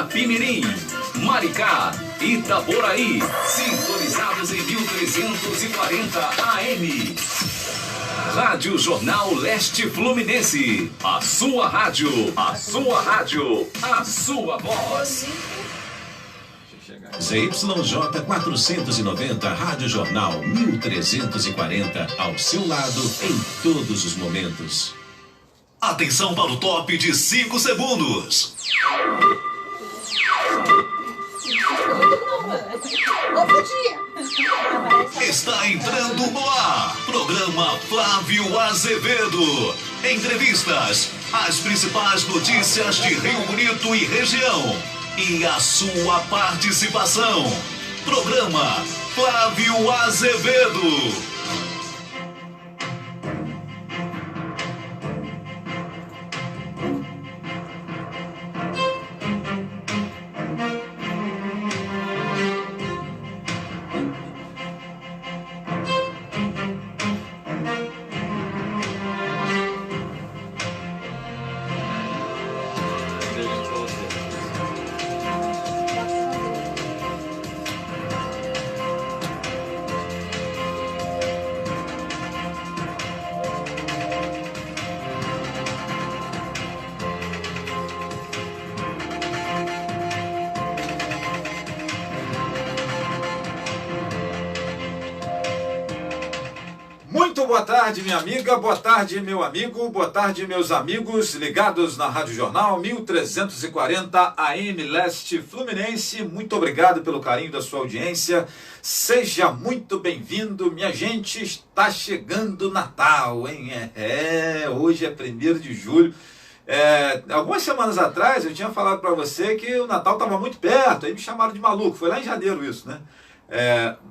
Itapimirim, Maricá, Itaboraí, sintonizados em 1340 AM. Rádio Jornal Leste Fluminense, a sua rádio, a sua rádio, a sua voz. ZYJ 490, Rádio Jornal 1340, ao seu lado em todos os momentos. Atenção para o top de 5 segundos. Está entrando no ar, programa Flávio Azevedo. Entrevistas, as principais notícias de Rio Bonito e região. E a sua participação. Programa Flávio Azevedo. Muito boa tarde, minha amiga, boa tarde, meu amigo, boa tarde, meus amigos ligados na Rádio Jornal 1340 AM Leste Fluminense. Muito obrigado pelo carinho da sua audiência. Seja muito bem-vindo, minha gente. Está chegando o Natal, hein? Hoje é 1º de julho. Algumas semanas atrás eu tinha falado para você que o Natal estava muito perto, aí me chamaram de maluco. Foi lá em janeiro isso, né?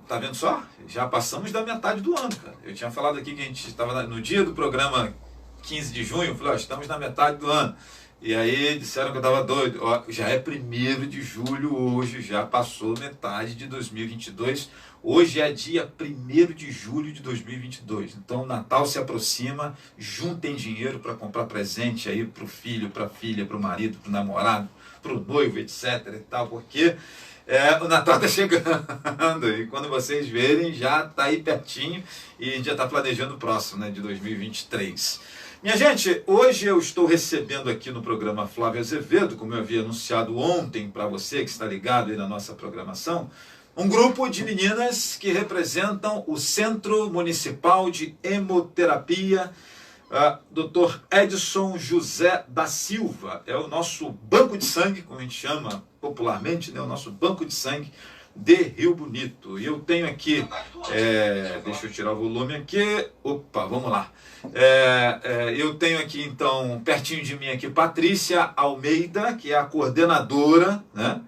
Tá vendo só? Já passamos da metade do ano, cara. Eu tinha falado aqui que a gente estava no dia do programa 15 de junho, eu falei, estamos na metade do ano. E aí disseram que eu estava doido. Já é 1º de julho hoje, já passou metade de 2022. Hoje é dia 1º de julho de 2022. Então o Natal se aproxima, juntem dinheiro para comprar presente aí para o filho, para a filha, para o marido, para o namorado, para o noivo, etc. e tal, porque o Natal está chegando e quando vocês verem já está aí pertinho e já está planejando o próximo, né, de 2023. Minha gente, hoje eu estou recebendo aqui no programa Flávio Azevedo, como eu havia anunciado ontem para você que está ligado aí na nossa programação, um grupo de meninas que representam o Centro Municipal de Hemoterapia, Dr. Edson José da Silva. É o nosso banco de sangue, como a gente chama popularmente, né? O nosso banco de sangue de Rio Bonito. E eu tenho aqui, deixa eu tirar o volume aqui, opa, vamos lá. Eu tenho aqui então, pertinho de mim aqui, Patrícia Almeida, que é a coordenadora, né,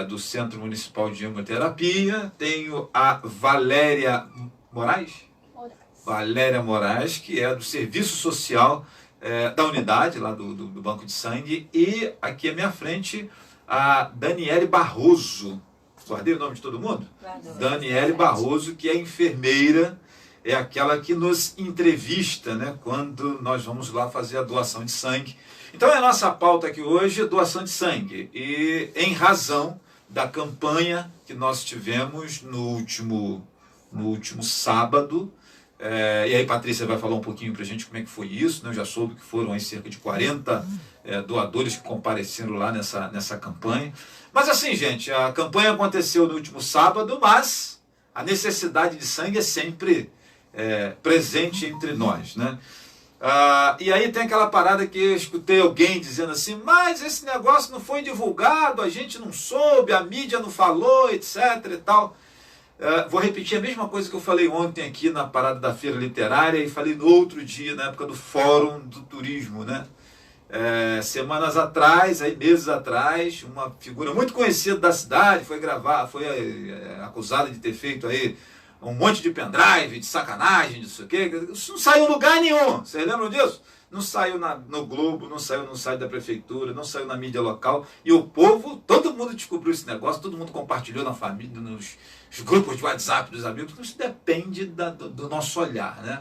do Centro Municipal de Hemoterapia. Tenho a Valéria Moraes, que é do Serviço Social da unidade, lá do Banco de Sangue. E aqui à minha frente, a Daniele Barroso. Guardei o nome de todo mundo? Daniele Barroso, que é enfermeira, é aquela que nos entrevista, né, quando nós vamos lá fazer a doação de sangue. Então a nossa pauta aqui hoje é doação de sangue. E em razão da campanha que nós tivemos no último sábado, e aí Patrícia vai falar um pouquinho para a gente como é que foi isso, né? Eu já soube que foram aí cerca de 40 doadores que compareceram lá nessa campanha. Mas assim, gente, a campanha aconteceu no último sábado, mas a necessidade de sangue é sempre presente entre nós, né? E aí tem aquela parada que eu escutei alguém dizendo assim, mas esse negócio não foi divulgado, a gente não soube, a mídia não falou, etc. e tal. Vou repetir a mesma coisa que eu falei ontem aqui na parada da Feira Literária e falei no outro dia, na época do Fórum do Turismo, né? Semanas atrás, meses atrás, uma figura muito conhecida da cidade foi acusada de ter feito aí um monte de pendrive, de sacanagem, disso aqui. Isso não saiu em lugar nenhum. Vocês lembram disso? Não saiu no Globo, não saiu no site da prefeitura, não saiu na mídia local. E o povo, todo mundo descobriu esse negócio, todo mundo compartilhou na família, nos grupos de WhatsApp dos amigos. Isso depende do nosso olhar, né?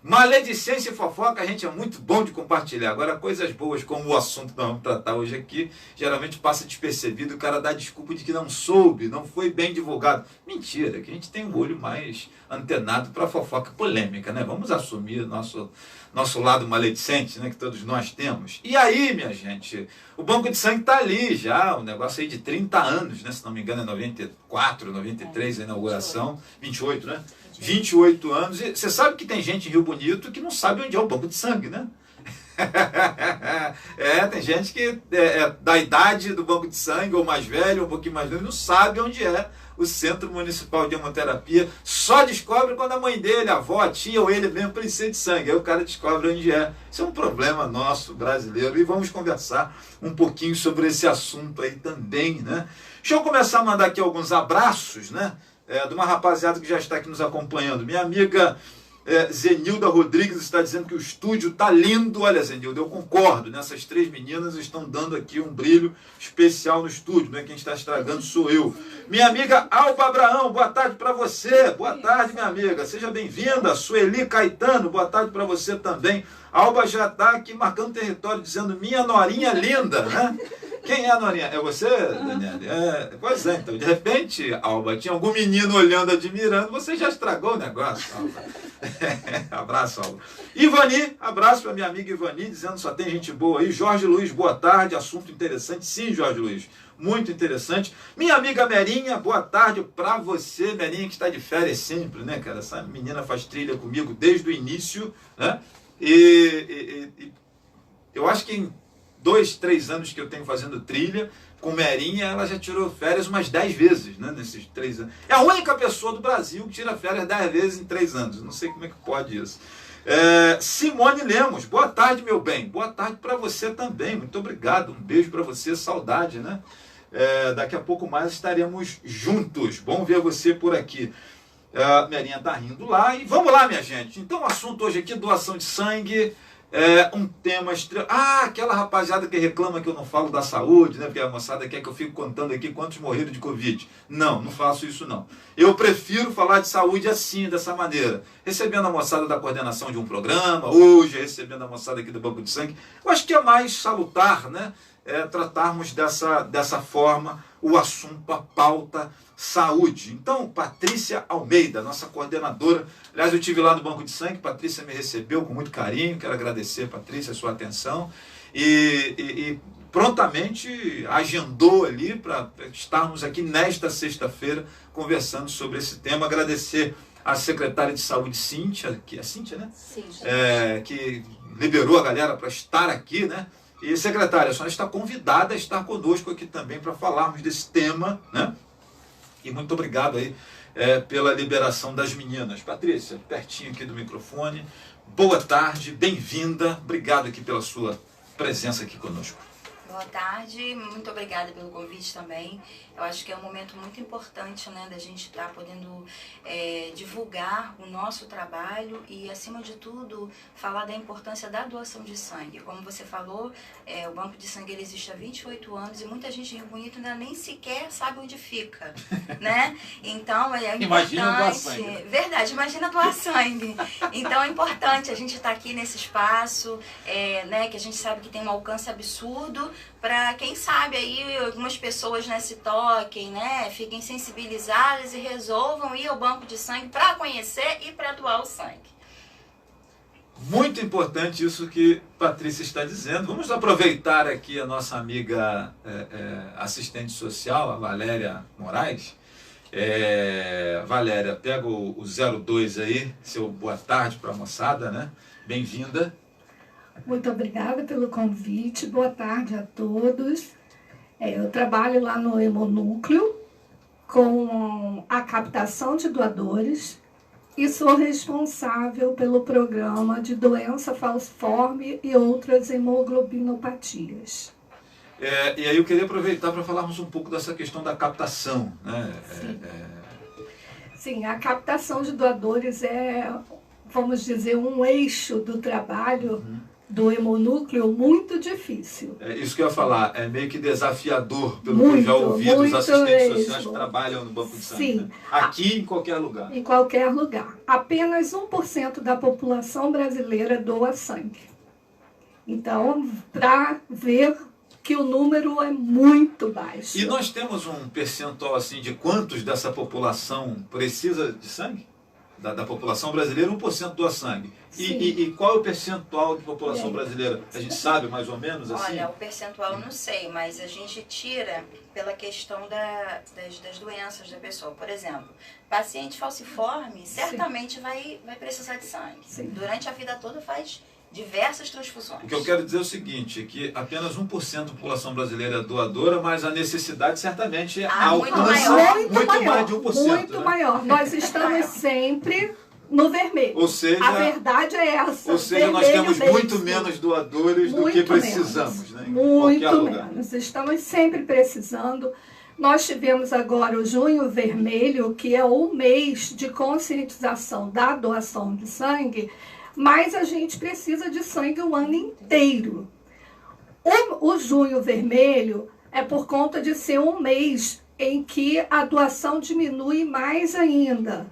Maledicência e fofoca, a gente é muito bom de compartilhar. Agora, coisas boas, como o assunto que nós vamos tratar hoje aqui, geralmente passa despercebido, o cara dá desculpa de que não soube, não foi bem divulgado. Mentira, que a gente tem um olho mais antenado para fofoca polêmica, né? Vamos assumir nosso lado maledicente, né, que todos nós temos. E aí, minha gente, o banco de sangue está ali já, um negócio aí de 30 anos, né? Se não me engano é 94, 93 a inauguração, 28, né? 28 anos, e você sabe que tem gente em Rio Bonito que não sabe onde é o banco de sangue, né? Tem gente que é da idade do banco de sangue, ou mais velho, ou um pouquinho mais velho, não sabe onde é o Centro Municipal de Hemoterapia, só descobre quando a mãe dele, a avó, a tia ou ele mesmo precisa de sangue, aí o cara descobre onde é. Isso é um problema nosso, brasileiro, e vamos conversar um pouquinho sobre esse assunto aí também, né? Deixa eu começar a mandar aqui alguns abraços, né? De uma rapaziada que já está aqui nos acompanhando. Minha amiga Zenilda Rodrigues está dizendo que o estúdio está lindo. Olha, Zenilda, eu concordo. Nessas 3 meninas estão dando aqui um brilho especial no estúdio. Né? Quem está estragando sou eu. Minha amiga Alba Abraão, boa tarde para você. Boa tarde, minha amiga. Seja bem-vinda. Sueli Caetano, boa tarde para você também. Alba já está aqui marcando território, dizendo minha norinha linda, né? Quem é a Norinha? É você, Daniela? Pois é, então, de repente, Alba, tinha algum menino olhando, admirando, você já estragou o negócio, Alba. Abraço, Alba. Ivani, abraço para minha amiga Ivani, dizendo só tem gente boa aí. Jorge Luiz, boa tarde, assunto interessante. Sim, Jorge Luiz, muito interessante. Minha amiga Merinha, boa tarde para você, Merinha, que está de férias sempre, né, cara? Essa menina faz trilha comigo desde o início, né? E eu acho que em 2, 3 anos que eu tenho fazendo trilha, com Merinha, ela já tirou férias umas 10 vezes, né, nesses 3 anos. É a única pessoa do Brasil que tira férias 10 vezes em 3 anos. Não sei como é que pode isso. Simone Lemos, boa tarde, meu bem. Boa tarde para você também. Muito obrigado. Um beijo para você, saudade, né? Daqui a pouco mais estaremos juntos. Bom ver você por aqui. Merinha tá rindo lá. E vamos lá, minha gente. Então, o assunto hoje aqui, doação de sangue. Um tema extremo. Aquela rapaziada que reclama que eu não falo da saúde, né? Porque a moçada quer que eu fique contando aqui quantos morreram de Covid. Não faço isso não. Eu prefiro falar de saúde assim, dessa maneira. Recebendo a moçada da coordenação de um programa, hoje recebendo a moçada aqui do Banco de Sangue. Eu acho que é mais salutar, né? Tratarmos dessa forma o assunto, a pauta saúde. Então, Patrícia Almeida, nossa coordenadora. Aliás, eu estive lá no Banco de Sangue, Patrícia me recebeu com muito carinho, quero agradecer, Patrícia, a sua atenção, e prontamente agendou ali para estarmos aqui nesta sexta-feira conversando sobre esse tema. Agradecer à secretária de saúde, Cíntia, que é Cíntia, né? Cíntia. Que liberou a galera para estar aqui, né? E, secretária, a senhora está convidada a estar conosco aqui também para falarmos desse tema, né? E muito obrigado aí pela liberação das meninas. Patrícia, pertinho aqui do microfone. Boa tarde, bem-vinda. Obrigado aqui pela sua presença aqui conosco. Boa tarde, muito obrigada pelo convite também. Eu acho que é um momento muito importante, né, da gente estar podendo divulgar o nosso trabalho e, acima de tudo, falar da importância da doação de sangue. Como você falou, o Banco de Sangue ele existe há 28 anos e muita gente em Rio Bonito ainda nem sequer sabe onde fica, né? Então, é importante... Imagina doar sangue. Verdade, imagina doar sangue. Então, é importante a gente estar aqui nesse espaço, né, que a gente sabe que tem um alcance absurdo, para quem sabe aí algumas pessoas, né, se toquem, né, fiquem sensibilizadas e resolvam ir ao banco de sangue para conhecer e para doar o sangue. Muito importante isso que Patrícia está dizendo. Vamos aproveitar aqui a nossa amiga assistente social, a Valéria Moraes. Valéria, pega o 02 aí, seu boa tarde para a moçada, né? Bem-vinda. Muito obrigada pelo convite, boa tarde a todos. Eu trabalho lá no Hemonúcleo com a captação de doadores e sou responsável pelo programa de doença falciforme e outras hemoglobinopatias. E aí eu queria aproveitar para falarmos um pouco dessa questão da captação, né? Sim, a captação de doadores é, vamos dizer, um eixo do trabalho do hemonúcleo muito difícil. É isso que eu ia falar, é meio que desafiador, pelo que eu já ouvi dos assistentes sociais que trabalham no banco de sangue. Sim. Né? Aqui em qualquer lugar. Em qualquer lugar. Apenas 1% da população brasileira doa sangue. Então, para ver que o número é muito baixo. E nós temos um percentual assim de quantos dessa população precisa de sangue? Da população brasileira, 1% doa sangue. E qual é o percentual de população brasileira? A gente sabe mais ou menos assim? Olha, o percentual eu não sei, mas a gente tira pela questão das doenças da pessoa. Por exemplo, paciente falciforme certamente vai precisar de sangue. Sim. Durante a vida toda faz diversas transfusões. O que eu quero dizer é o seguinte, que apenas 1% da população brasileira é doadora, mas a necessidade certamente alcança muito mais de 1%. Muito né? maior. Nós estamos sempre no vermelho. Ou seja, a verdade é essa. Ou seja, nós temos muito menos doadores do que precisamos. Né? Muito menos. Estamos sempre precisando. Nós tivemos agora o Junho Vermelho, que é o mês de conscientização da doação de sangue, mas a gente precisa de sangue o ano inteiro. O Junho Vermelho é por conta de ser um mês em que a doação diminui mais ainda.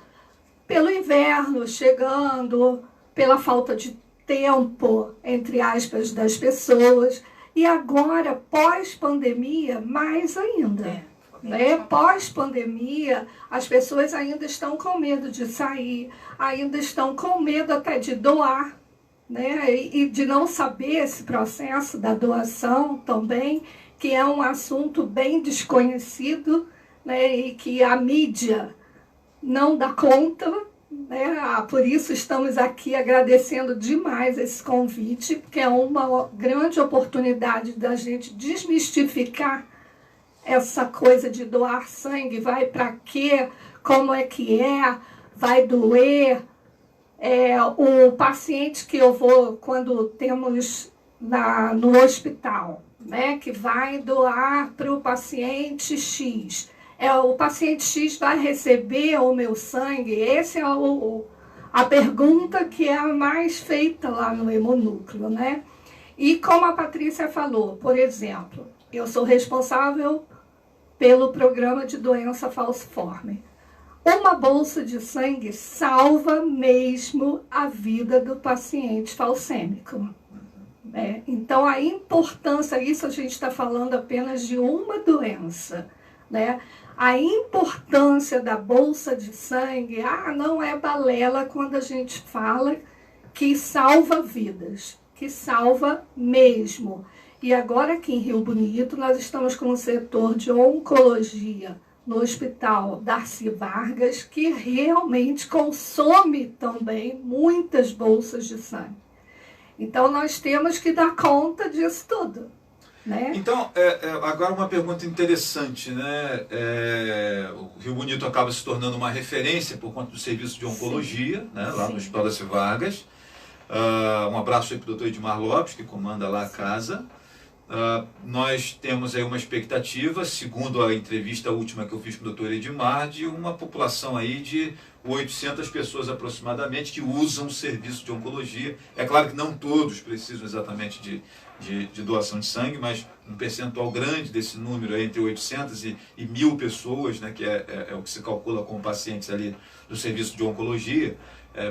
Pelo inverno chegando, pela falta de tempo, entre aspas, das pessoas. E agora, pós-pandemia, mais ainda. Pós-pandemia, as pessoas ainda estão com medo de sair, ainda estão com medo até de doar, né? E de não saber esse processo da doação também, que é um assunto bem desconhecido, né? E que a mídia não dá conta, né? Por isso estamos aqui agradecendo demais esse convite, porque é uma grande oportunidade da gente desmistificar essa coisa de doar sangue. Vai para quê? Como é que é? Vai doer? O paciente que eu vou, quando temos no hospital, né, que vai doar para o paciente X. O paciente X vai receber o meu sangue? Essa é a pergunta que é a mais feita lá no hemonúcleo, né? E como a Patrícia falou, por exemplo, eu sou responsável pelo programa de doença falciforme. Uma bolsa de sangue salva mesmo a vida do paciente falcêmico. Então, a importância, isso a gente está falando apenas de uma doença, né? A importância da bolsa de sangue, não é balela quando a gente fala que salva vidas, que salva mesmo. E agora aqui em Rio Bonito, nós estamos com o setor de oncologia no Hospital Darcy Vargas, que realmente consome também muitas bolsas de sangue. Então, nós temos que dar conta disso tudo, né? Então, agora uma pergunta interessante, né? O Rio Bonito acaba se tornando uma referência por conta do serviço de oncologia, né? Lá no Hospital Darcy Vargas. Um abraço aí para o doutor Edmar Lopes, que comanda lá a casa. Nós temos aí uma expectativa, segundo a entrevista última que eu fiz com o doutor Edmar, de uma população aí de 800 pessoas aproximadamente que usam o serviço de oncologia. É claro que não todos precisam exatamente de doação de sangue, mas um percentual grande desse número é entre 800 e 1.000 pessoas, né, que é o que se calcula como pacientes ali do serviço de oncologia.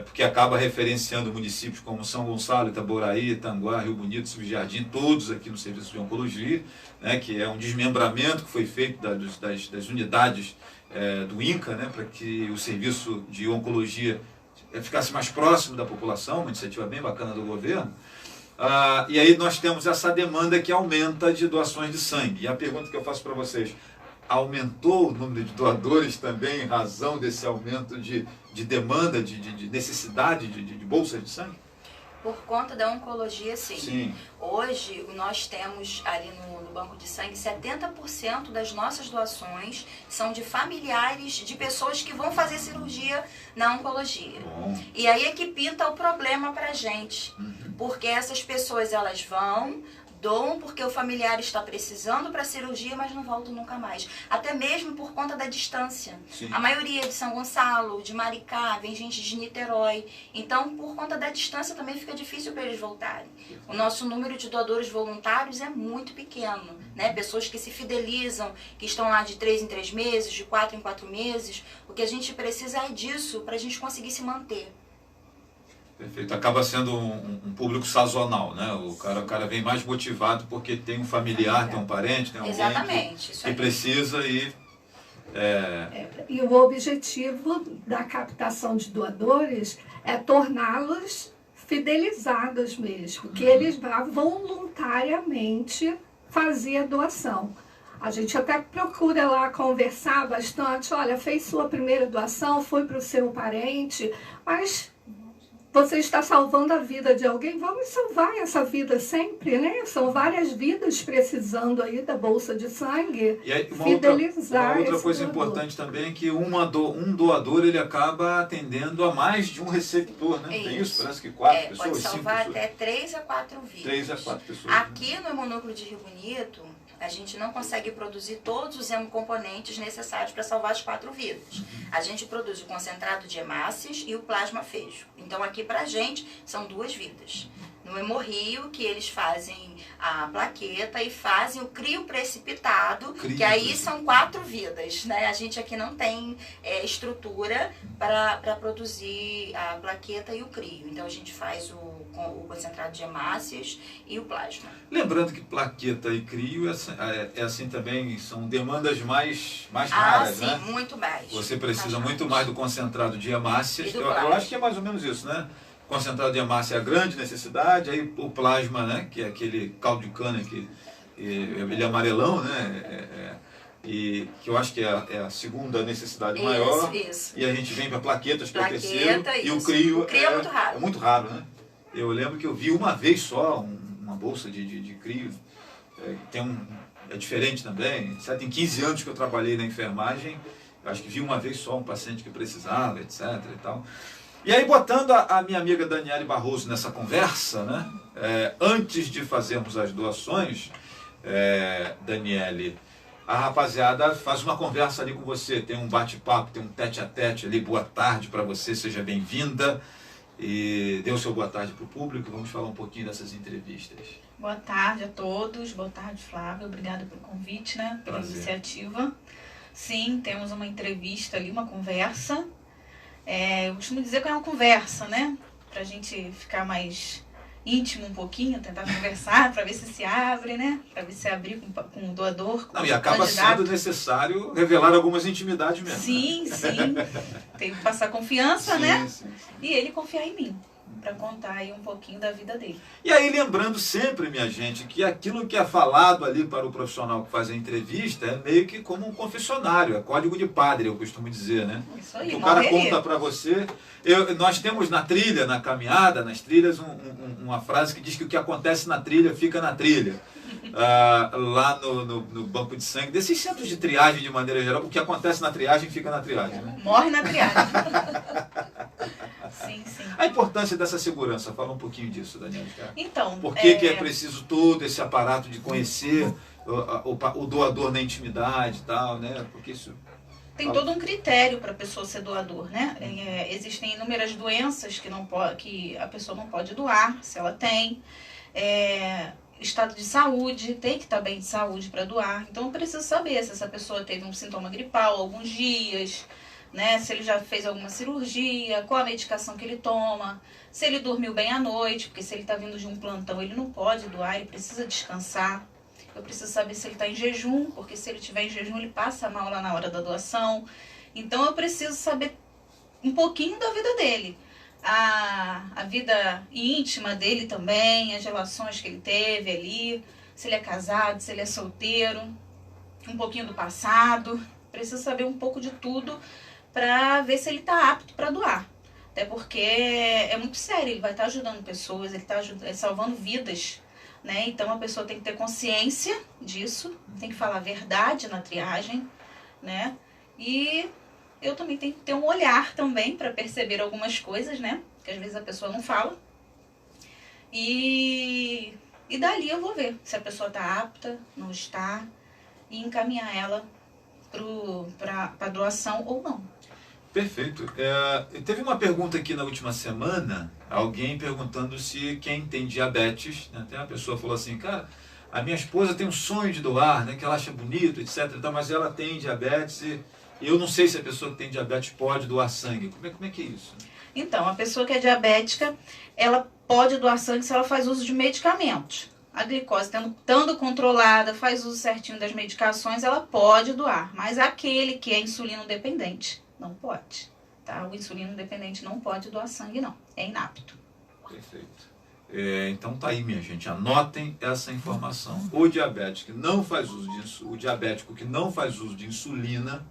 Porque acaba referenciando municípios como São Gonçalo, Itaboraí, Itanguá, Rio Bonito, Subjardim, todos aqui no serviço de oncologia, né, que é um desmembramento que foi feito das unidades do INCA, né, para que o serviço de oncologia ficasse mais próximo da população, uma iniciativa bem bacana do governo. E aí nós temos essa demanda que aumenta de doações de sangue. E a pergunta que eu faço para vocês: aumentou o número de doadores também em razão desse aumento de demanda, de necessidade de bolsa de sangue? Por conta da oncologia, Sim. Hoje, nós temos ali no banco de sangue, 70% das nossas doações são de familiares de pessoas que vão fazer cirurgia na oncologia. Bom. E aí é que pinta o problema pra gente. Porque essas pessoas, elas vão, doam porque o familiar está precisando para cirurgia, mas não voltam nunca mais. Até mesmo por conta da distância. Sim. A maioria de São Gonçalo, de Maricá, vem gente de Niterói. Então, por conta da distância, também fica difícil para eles voltarem. O nosso número de doadores voluntários é muito pequeno, né? Pessoas que se fidelizam, que estão lá de 3 em 3 meses, de 4 em 4 meses. O que a gente precisa é disso para a gente conseguir se manter. Perfeito. Acaba sendo um público sazonal, né? O cara vem mais motivado porque tem um familiar, tem um parente, tem alguém Exatamente, isso que aí. precisa e... E o objetivo da captação de doadores é torná-los fidelizados mesmo, que eles vão voluntariamente fazer a doação. A gente até procura lá conversar bastante, olha, fez sua primeira doação, foi para o seu parente, mas você está salvando a vida de alguém, vamos salvar essa vida sempre, né? São várias vidas precisando aí da bolsa de sangue. E aí, fidelizar uma outra esse coisa doador. importante também é que um doador ele acaba atendendo a mais de um receptor, né? Tem isso? Parece que 4 pessoas, pode 5 salvar pessoas. até 3 a 4 vidas. 3 a 4 pessoas. Aqui no Hemonúcleo de Rio Bonito, a gente não consegue produzir todos os hemocomponentes necessários para salvar as 4 vidas. A gente produz o concentrado de hemácias e o plasma fésio. Então aqui pra gente são 2 vidas. No Hemorrio, que eles fazem a plaqueta e fazem o crio precipitado, que aí são 4 vidas, né? A gente aqui não tem estrutura para produzir a plaqueta e o crio. Então a gente faz o concentrado de hemácias e o plasma. Lembrando que plaqueta e crio é assim também, são demandas mais raras, sim, né? muito mais. Você precisa Mais muito raras. mais do concentrado de hemácias. E do Eu plasma. acho que é mais ou menos isso, né? Concentrado de hemácia é a grande necessidade, aí o plasma, né? Que é aquele caldo de cana que ele é amarelão, né? E que eu acho que é a segunda necessidade maior. Isso. E a gente vem para plaquetas, que é o Plaqueta, terceiro. E o isso. crio, O crio é muito raro. É muito raro, né? Eu lembro que eu vi uma vez só uma bolsa de crio. É diferente também. Tem 15 anos que eu trabalhei na enfermagem. Eu acho que vi uma vez só um paciente que precisava, etc. e tal. E aí, botando a minha amiga Daniele Barroso nessa conversa, né? Antes de fazermos as doações, Daniele, a rapaziada faz uma conversa ali com você, tem um bate-papo, tem um tete-a-tete ali, boa tarde para você, seja bem-vinda. E dê o seu boa tarde para o público, vamos falar um pouquinho dessas entrevistas. Boa tarde a todos, boa tarde, Flávio, obrigada pelo convite, né, pela Prazer. iniciativa. Sim, temos uma entrevista ali, uma conversa. Eu costumo dizer que é uma conversa, né, pra gente ficar mais íntimo um pouquinho, tentar conversar, para ver se abre, né, para ver se abrir com o doador, com E o acaba candidato. sendo necessário revelar algumas intimidades mesmo. Sim, né? sim, tem que passar confiança, Sim, né, sim. e ele confiar em mim, para contar aí um pouquinho da vida dele. E aí, lembrando sempre, minha gente, que aquilo que é falado ali para o profissional que faz a entrevista é meio que como um confessionário, é código de padre, eu costumo dizer, né? Isso aí, Que o não cara relê. conta para você. Nós temos na trilha, na caminhada, nas trilhas, uma frase que diz que o que acontece na trilha fica na trilha. Lá no banco de sangue, desses centros de triagem de maneira geral, o que acontece na triagem fica na triagem. Né? Morre na triagem. Sim, sim. A importância dessa segurança, fala um pouquinho disso, Daniela. Então, Por que é preciso todo esse aparato de conhecer o doador na intimidade e tal, né? Porque isso... tem todo um critério para a pessoa ser doador, né? Existem inúmeras doenças que a pessoa não pode doar, se ela tem. Estado de saúde, tem que estar bem de saúde para doar. Então eu preciso saber se essa pessoa teve um sintoma gripal alguns dias, né? Se ele já fez alguma cirurgia, qual a medicação que ele toma, se ele dormiu bem à noite, porque se ele está vindo de um plantão ele não pode doar, ele precisa descansar. Eu preciso saber se ele está em jejum, porque se ele estiver em jejum ele passa mal lá na hora da doação. Então eu preciso saber um pouquinho da vida dele. A vida íntima dele também, as relações que ele teve ali, se ele é casado, se ele é solteiro, um pouquinho do passado. Preciso saber um pouco de tudo para ver se ele está apto para doar. Até porque é muito sério, ele vai estar ajudando pessoas, ele está salvando vidas, né? Então a pessoa tem que ter consciência disso, tem que falar a verdade na triagem, né? E eu também tenho que ter um olhar também para perceber algumas coisas, né? Que às vezes a pessoa não fala. E E dali eu vou ver se a pessoa está apta, não está, e encaminhar ela para doação ou não. Perfeito. Teve uma pergunta aqui na última semana, alguém perguntando se quem tem diabetes, né? Até a pessoa falou assim, cara, a minha esposa tem um sonho de doar, né, que ela acha bonito, etc. Mas ela tem diabetes e eu não sei se a pessoa que tem diabetes pode doar sangue. Como é que é isso? Então, a pessoa que é diabética, ela pode doar sangue se ela faz uso de medicamentos. A glicose estando controlada, faz uso certinho das medicações, ela pode doar. Mas aquele que é insulino dependente, não pode. Tá? O insulino dependente não pode doar sangue, não. É inapto. Perfeito. Então tá aí, minha gente. Anotem essa informação. O diabético que não faz uso de insulina,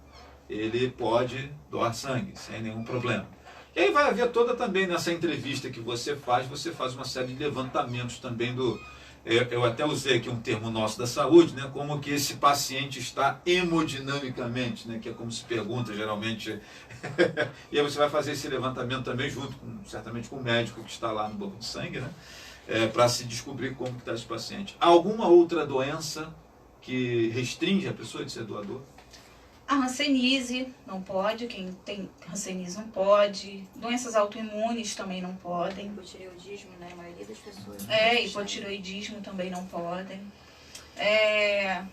ele pode doar sangue, sem nenhum problema. E aí vai haver toda também nessa entrevista que você faz uma série de levantamentos também do... Eu até usei aqui um termo nosso da saúde, né, como que esse paciente está hemodinamicamente, né, que é como se pergunta geralmente. E aí você vai fazer esse levantamento também junto, certamente com o médico que está lá no banco de sangue, né, para se descobrir como está esse paciente. Há alguma outra doença que restringe a pessoa de ser doador? A hanseníase não pode, quem tem hanseníase não pode. Doenças autoimunes também não podem. Hipotireoidismo, né? A maioria das pessoas. Hipotireoidismo também não podem.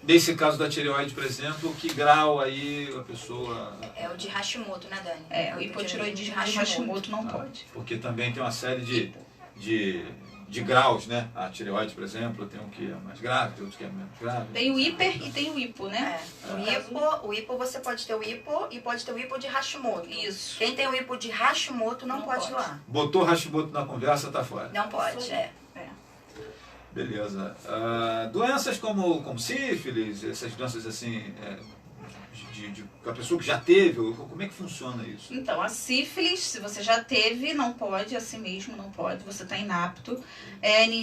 Nesse caso da tireoide, por exemplo, que grau aí a pessoa... É o de Hashimoto, né, Dani? O hipotireoidismo de Hashimoto não pode. Porque também tem uma série de graus, né? A tireoide, por exemplo, tem um que é mais grave, tem outro que é menos grave. Tem o hiper e tem o hipo, né? O hipo, você pode ter o hipo e pode ter o hipo de Hashimoto. Isso. Quem tem o hipo de Hashimoto não pode doar. Botou Hashimoto na conversa, tá fora. Não pode, Beleza. Doenças como sífilis, essas doenças assim, a pessoa que já teve, como é que funciona isso? Então, a sífilis, se você já teve, não pode, assim mesmo, não pode, você está inapto. Em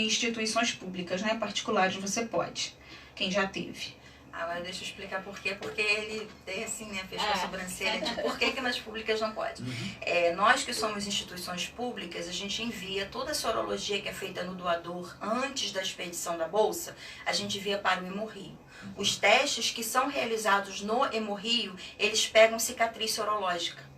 instituições públicas, né, particulares, você pode, quem já teve. Agora deixa eu explicar por quê, porque ele tem assim, né, fechou a sobrancelha de por que nas públicas não pode. Nós que somos instituições públicas, a gente envia toda a sorologia que é feita no doador antes da expedição da bolsa, a gente envia para o Hemorrio. Os testes que são realizados no Hemorrio, eles pegam cicatriz sorológica.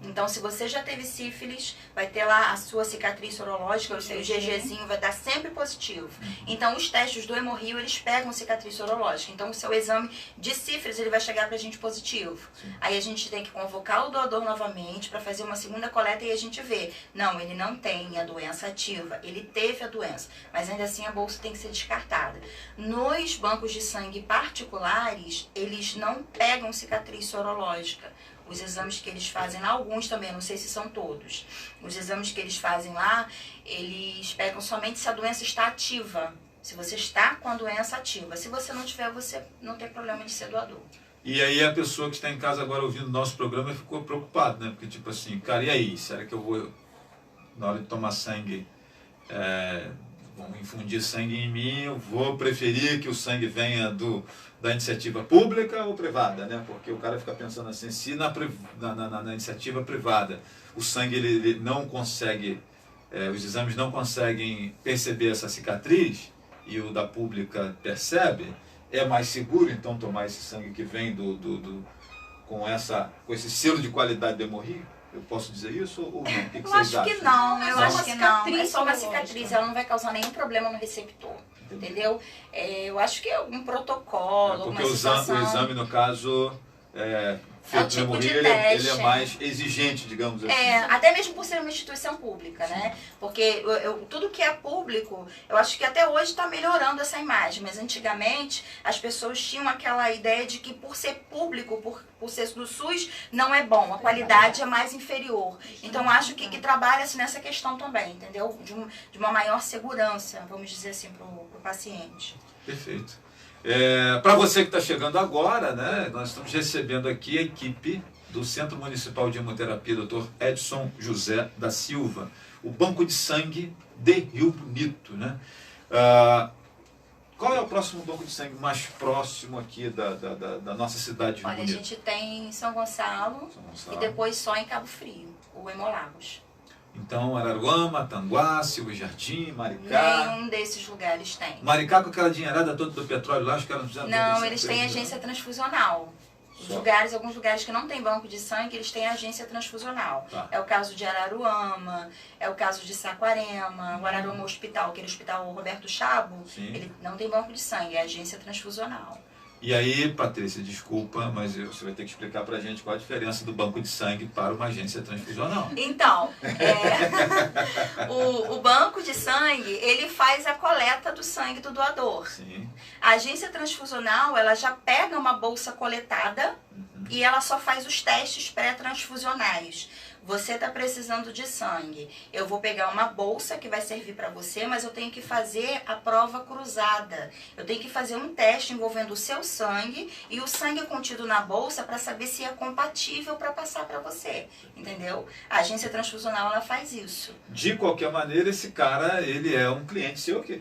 Então, se você já teve sífilis, vai ter lá a sua cicatriz sorológica, o seu GGzinho vai dar sempre positivo. Então, os testes do Hemorrio, eles pegam cicatriz sorológica. Então, o seu exame de sífilis, ele vai chegar pra gente positivo. Aí a gente tem que convocar o doador novamente para fazer uma segunda coleta e a gente vê. Não, ele não tem a doença ativa, ele teve a doença, mas ainda assim a bolsa tem que ser descartada. Nos bancos de sangue particulares, eles não pegam cicatriz sorológica. Os exames que eles fazem lá, alguns também, não sei se são todos. Os exames que eles fazem lá, eles pegam somente se a doença está ativa. Se você está com a doença ativa. Se você não tiver, você não tem problema de ser doador. E aí a pessoa que está em casa agora ouvindo o nosso programa ficou preocupada, né? Porque tipo assim, cara, e aí? Será que eu vou, na hora de tomar sangue, vão infundir sangue em mim? Eu vou preferir que o sangue venha da iniciativa pública ou privada, né? Porque o cara fica pensando assim, se na iniciativa privada o sangue ele não consegue, os exames não conseguem perceber essa cicatriz e o da pública percebe, é mais seguro então tomar esse sangue que vem com esse selo de qualidade de Hemorrio? Eu posso dizer isso ou não? O que eu acho que não, eu acho que não. É só uma sorológica. cicatriz, ela não vai causar nenhum problema no receptor. Entendeu? Eu acho que é algum protocolo, alguma situação. O exame, no caso, feito no Hemorrio, ele é mais exigente, digamos assim. Até mesmo por ser uma instituição pública, né? Porque tudo que é público, eu acho que até hoje está melhorando essa imagem, mas antigamente as pessoas tinham aquela ideia de que por ser público, por ser do SUS, não é bom, a qualidade é mais inferior. Então acho que trabalha-se nessa questão também, entendeu? De uma maior segurança, vamos dizer assim, para o paciente. Perfeito. Para você que está chegando agora, né, nós estamos recebendo aqui a equipe do Centro Municipal de Hemoterapia, Dr. Edson José da Silva, o Banco de Sangue de Rio Bonito, né? Qual é o próximo banco de sangue mais próximo aqui da nossa cidade de Rio Bonito? Olha, a gente tem em São Gonçalo e depois só em Cabo Frio, o Hemolagos. Então, Araruama, Tanguá, Silva Jardim, Maricá... Nenhum desses lugares tem. Maricá com aquela dinheirada toda do petróleo lá, os caras não precisam... Não, eles têm agência transfusional. Alguns lugares que não tem banco de sangue, eles têm agência transfusional. Tá. É o caso de Araruama, é o caso de Saquarema, o Araruama Hospital, aquele hospital Roberto Chabo, Sim. ele não tem banco de sangue, é agência transfusional. E aí, Patrícia, desculpa, mas você vai ter que explicar pra gente qual a diferença do banco de sangue para uma agência transfusional. Então, o banco de sangue, ele faz a coleta do sangue do doador. Sim. A agência transfusional, ela já pega uma bolsa coletada e ela só faz os testes pré-transfusionais. Você está precisando de sangue. Eu vou pegar uma bolsa que vai servir para você, mas eu tenho que fazer a prova cruzada. Eu tenho que fazer um teste envolvendo o seu sangue e o sangue contido na bolsa para saber se é compatível para passar para você. Entendeu? A agência transfusional, ela faz isso. De qualquer maneira, esse cara, ele é um cliente seu aqui.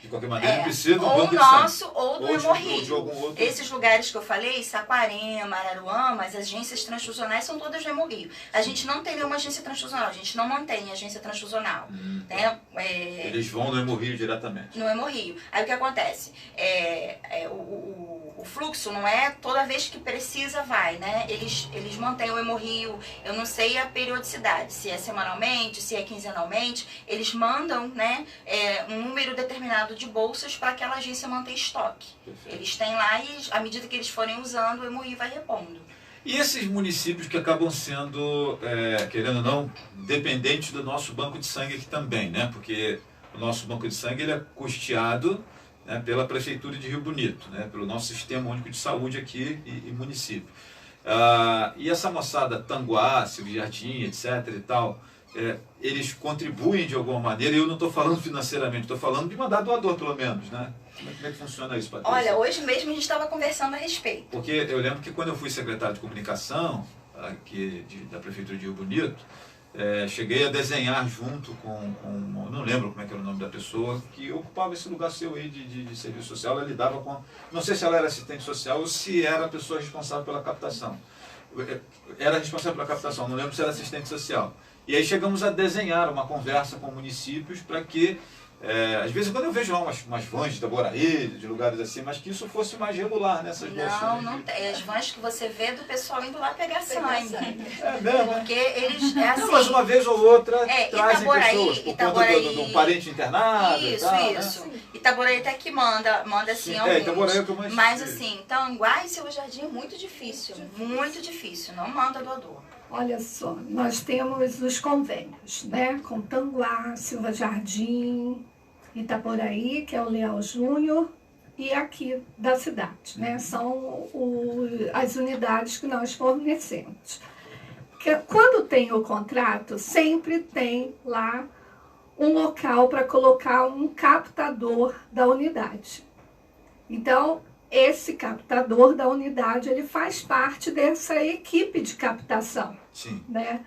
De qualquer maneira, ele precisa do ou banco de nosso sangue. ou do Ou Hemorrio. de algum outro. Esses lugares que eu falei, Saquarema, Araruama, as agências transfusionais são todas do Hemorrio. A gente não tem nenhuma agência transfusional, a gente não mantém agência transfusional. Né? Eles vão no Hemorrio diretamente. No Hemorrio. Aí o que acontece? O fluxo não é toda vez que precisa vai, né? Eles mantêm o Hemorrio, eu não sei a periodicidade, se é semanalmente, se é quinzenalmente, eles mandam, né, um número determinado de bolsas para aquela agência manter estoque. Perfeito. Eles têm lá e à medida que eles forem usando, o Hemorrio vai repondo. E esses municípios que acabam sendo, querendo ou não, dependentes do nosso banco de sangue aqui também, né? Porque o nosso banco de sangue ele é custeado, né, pela Prefeitura de Rio Bonito, né, pelo nosso Sistema Único de Saúde aqui e município. E essa moçada Tanguá, Silva Jardim, etc. e tal, eles contribuem de alguma maneira, e eu não estou falando financeiramente, estou falando de mandar doador pelo menos, né? Como é que funciona isso, Patrícia? Olha, hoje mesmo a gente estava conversando a respeito. Porque eu lembro que quando eu fui secretário de comunicação aqui da Prefeitura de Rio Bonito, cheguei a desenhar junto com não lembro como é que era o nome da pessoa, que ocupava esse lugar seu aí de serviço social. Ela lidava com, não sei se ela era assistente social ou se era a pessoa responsável pela captação. Era responsável pela captação, não lembro se era assistente social. E aí chegamos a desenhar uma conversa com municípios para que, às vezes quando eu vejo lá umas vans de Itaboraí, de lugares assim, mas que isso fosse mais regular nessas bolsas. Não tem. As vans que você vê do pessoal indo lá pegar sangue. É mesmo? Porque eles, assim... Não, mas uma vez ou outra trazem Itaboraí, pessoas por conta de um parente internado e tal, Isso. né? Itaboraí até que manda assim alguns. Itaboraí é o que eu mais Mas sei. assim, Tanguá e Silva Jardim é muito difícil. Muito difícil. Não manda doador. Olha só, nós temos os convênios, né? Com Tanguá, Silva Jardim, Itaboraí, que é o Leal Júnior, e aqui da cidade, né? São as unidades que nós fornecemos. Quando tem o contrato, sempre tem lá um local para colocar um captador da unidade. Então, esse captador da unidade, ele faz parte dessa equipe de captação. Sim. Né?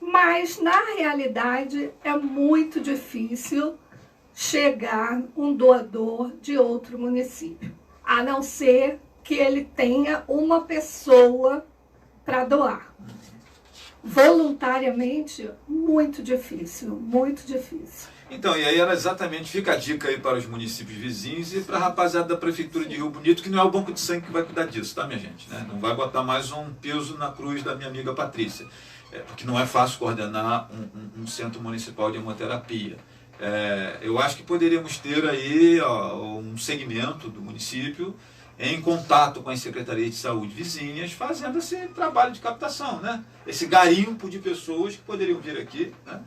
Mas, na realidade, é muito difícil chegar um doador de outro município, a não ser que ele tenha uma pessoa para doar. Voluntariamente, muito difícil, muito difícil. Então, e aí era exatamente, fica a dica aí para os municípios vizinhos e para a rapaziada da Prefeitura de Rio Bonito, que não é o Banco de Sangue que vai cuidar disso, tá, minha gente? Né? Não vai botar mais um peso na cruz da minha amiga Patrícia, porque não é fácil coordenar um centro municipal de hemoterapia. Eu acho que poderíamos ter aí um segmento do município em contato com as secretarias de saúde vizinhas, fazendo esse trabalho de captação, né? Esse garimpo de pessoas que poderiam vir aqui, né?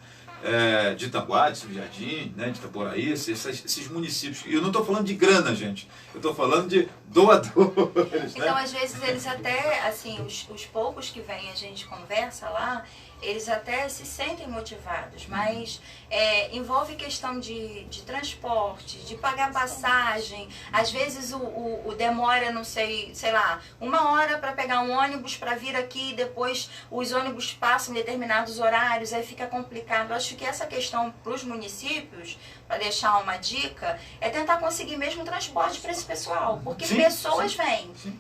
De Itanguá, de Silva Jardim, né? De Itaboraí, esses municípios. E eu não estou falando de grana, gente. Eu estou falando de doadores. Então, né? às vezes, eles até, assim, os poucos que vêm a gente conversa lá, eles até se sentem motivados, mas envolve questão de transporte, de pagar passagem. Às vezes o demora, não sei lá, 1 hora para pegar um ônibus para vir aqui, depois os ônibus passam em determinados horários, aí fica complicado. Eu acho que essa questão para os municípios para deixar uma dica, é tentar conseguir mesmo transporte para esse pessoal, porque Sim, pessoas sim, vêm. sim.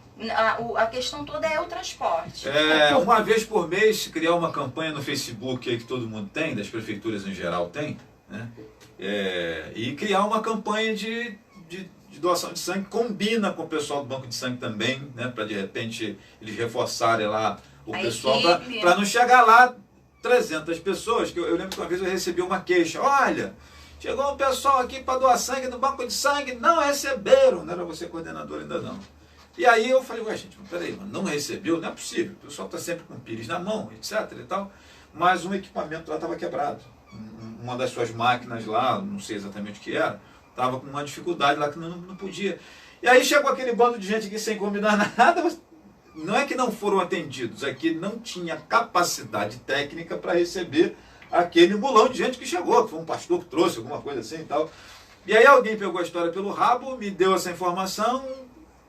A questão toda é o transporte. Uma vez por mês, criar uma campanha no Facebook aí que todo mundo tem, das prefeituras em geral tem, né? E criar uma campanha de doação de sangue, combina com o pessoal do banco de sangue também, né? Para de repente eles reforçarem lá o pessoal, para não chegar lá 300 pessoas, que eu lembro que uma vez eu recebi uma queixa, olha, chegou um pessoal aqui para doar sangue no banco de sangue, não receberam, não era você coordenador ainda não. E aí eu falei, ué gente, peraí, mano, não recebeu? Não é possível, o pessoal está sempre com o pires na mão, etc e tal, mas um equipamento lá estava quebrado, uma das suas máquinas lá, não sei exatamente o que era, estava com uma dificuldade lá que não podia. E aí chegou aquele bando de gente aqui sem combinar nada, mas não é que não foram atendidos, é que não tinha capacidade técnica para receber aquele mulão de gente que chegou, que foi um pastor que trouxe, alguma coisa assim e tal. E aí alguém pegou a história pelo rabo, me deu essa informação,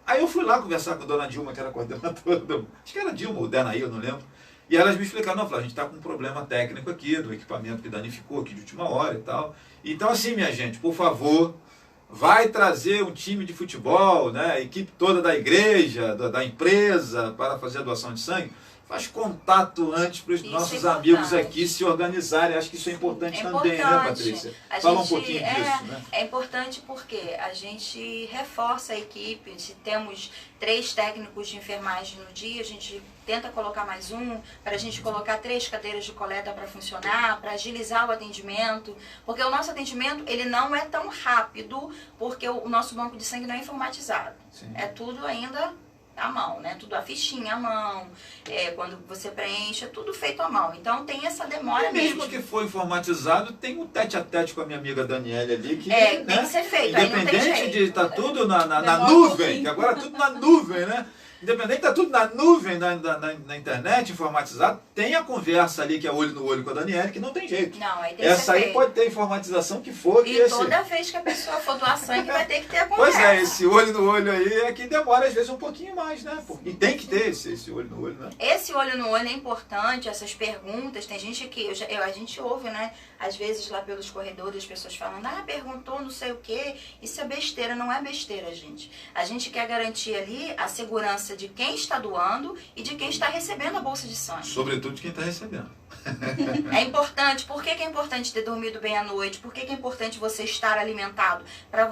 aí eu fui lá conversar com a dona Dilma, que era coordenadora, acho que era Dilma ou Danaí, eu não lembro, e elas me explicaram, não, a gente está com um problema técnico aqui, do equipamento que danificou aqui de última hora e tal. Então assim, minha gente, por favor, vai trazer um time de futebol, né, a equipe toda da igreja, da empresa, para fazer a doação de sangue. Faz contato antes para os nossos amigos aqui se organizarem. Acho que isso é importante também, né, Patrícia? Fala um pouquinho disso. Né? É importante porque a gente reforça a equipe. Se temos 3 técnicos de enfermagem no dia, a gente tenta colocar mais um, para a gente colocar 3 cadeiras de coleta para funcionar, para agilizar o atendimento. Porque o nosso atendimento ele não é tão rápido, porque o nosso banco de sangue não é informatizado. Sim. É tudo ainda à mão, né? Tudo a fichinha à mão, quando você preenche, é tudo feito à mão. Então tem essa demora mesmo. Mesmo que for informatizado, tem um tete-a-tete com a minha amiga Daniela ali, que tem que ser feito, independente de estar tudo na nuvem, que agora é tudo na nuvem, né? Independente de estar tudo na nuvem, na internet, informatizado, tem a conversa ali que é olho no olho com a Daniela, que não tem jeito. Não, aí tem essa aí pode ter informatização que for. E toda vez que a pessoa for doar sangue, vai ter que ter a conversa. Pois é, esse olho no olho aí é que demora às vezes um pouquinho mais, né? E tem que ter esse olho no olho, né? Esse olho no olho é importante, essas perguntas, tem gente que, a gente ouve, né? Às vezes lá pelos corredores as pessoas falando, perguntou não sei o quê, isso é besteira, não é besteira, gente. A gente quer garantir ali a segurança de quem está doando e de quem está recebendo a bolsa de sangue. Sobretudo de quem está recebendo. É importante. Por que é importante ter dormido bem à noite? Por que é importante você estar alimentado?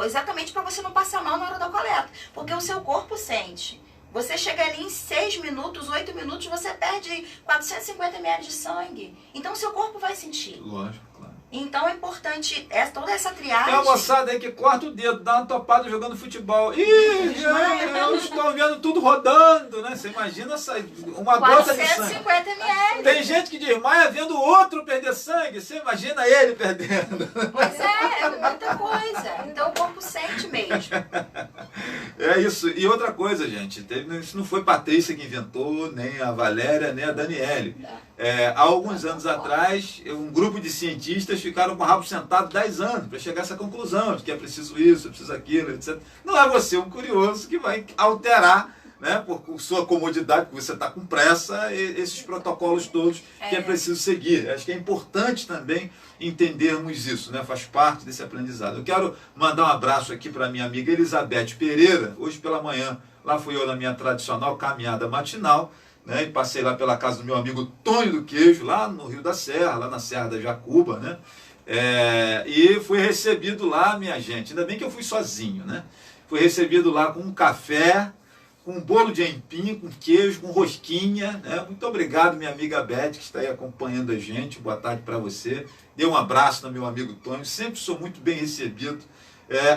Exatamente para você não passar mal na hora da coleta. Porque o seu corpo sente. Você chega ali em 6 minutos, 8 minutos, você perde 450 ml de sangue. Então o seu corpo vai sentir. Lógico, claro. Então é importante toda essa triagem. Tem uma moçada aí que corta o dedo, dá uma topada jogando futebol. Eu estou vendo tudo rodando, né? Você imagina uma gota de sangue. 450 ml. Tem gente que desmaia vendo o outro perder sangue. Você imagina ele perdendo. Pois é muita coisa. Então o corpo sente mesmo. É isso. E outra coisa, gente. Isso não foi Patrícia que inventou, nem a Valéria, nem a Daniele. Há alguns anos atrás, um grupo de cientistas ficaram com o rabo sentado 10 anos para chegar a essa conclusão de que é preciso isso, é preciso aquilo, etc. Não é você um curioso que vai alterar, né, por sua comodidade, porque você está com pressa, esses protocolos todos que é preciso seguir. Acho que é importante também entendermos isso, né? Faz parte desse aprendizado. Eu quero mandar um abraço aqui para a minha amiga Elizabeth Pereira. Hoje pela manhã, lá fui eu na minha tradicional caminhada matinal, né, e passei lá pela casa do meu amigo Tonho do Queijo, lá no Rio da Serra, lá na Serra da Jacuba, né? E fui recebido lá, minha gente, ainda bem que eu fui sozinho, né? Fui recebido lá com um café, com um bolo de aipim, com queijo, com rosquinha, né? Muito obrigado, minha amiga Beth, que está aí acompanhando a gente. Boa tarde para você. Dê um abraço no meu amigo Tonho, sempre sou muito bem recebido.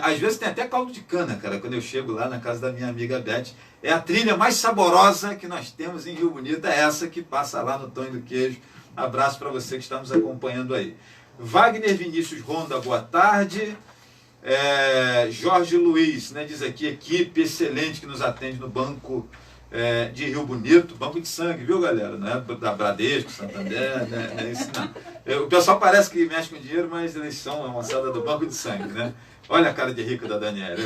Às vezes tem até caldo de cana, cara, quando eu chego lá na casa da minha amiga Beth. É a trilha mais saborosa que nós temos em Rio Bonito, é essa que passa lá no Tonho do Queijo. Abraço para você que está nos acompanhando aí. Wagner Vinícius Ronda, boa tarde. Jorge Luiz, né, diz aqui, equipe excelente que nos atende no Banco de Rio Bonito, banco de sangue, viu, galera? Não é da Bradesco, Santander, né? Não é isso, não. O pessoal parece que mexe com dinheiro, mas eles são a moçada do banco de sangue, né? Olha a cara de rica da Daniela.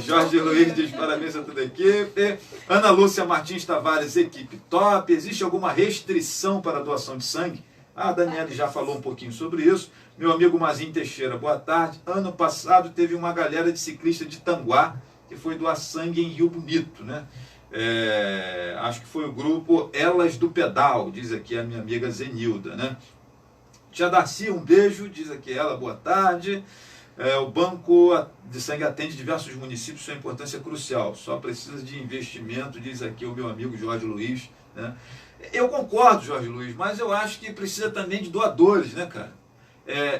Jorge Luiz diz parabéns a toda a equipe. Ana Lúcia Martins Tavares, equipe top. Existe alguma restrição para a doação de sangue? A Daniele já falou um pouquinho sobre isso. Meu amigo Mazinho Teixeira, boa tarde. Ano passado teve uma galera de ciclista de Tanguá que foi doar sangue em Rio Bonito, né? Acho que foi o grupo Elas do Pedal, diz aqui a minha amiga Zenilda, né? Tia Darcy, um beijo, diz aqui ela, boa tarde. O Banco de Sangue atende diversos municípios, sua importância é crucial, só precisa de investimento, diz aqui o meu amigo Jorge Luiz, né? Eu concordo, Jorge Luiz, mas eu acho que precisa também de doadores, né, cara?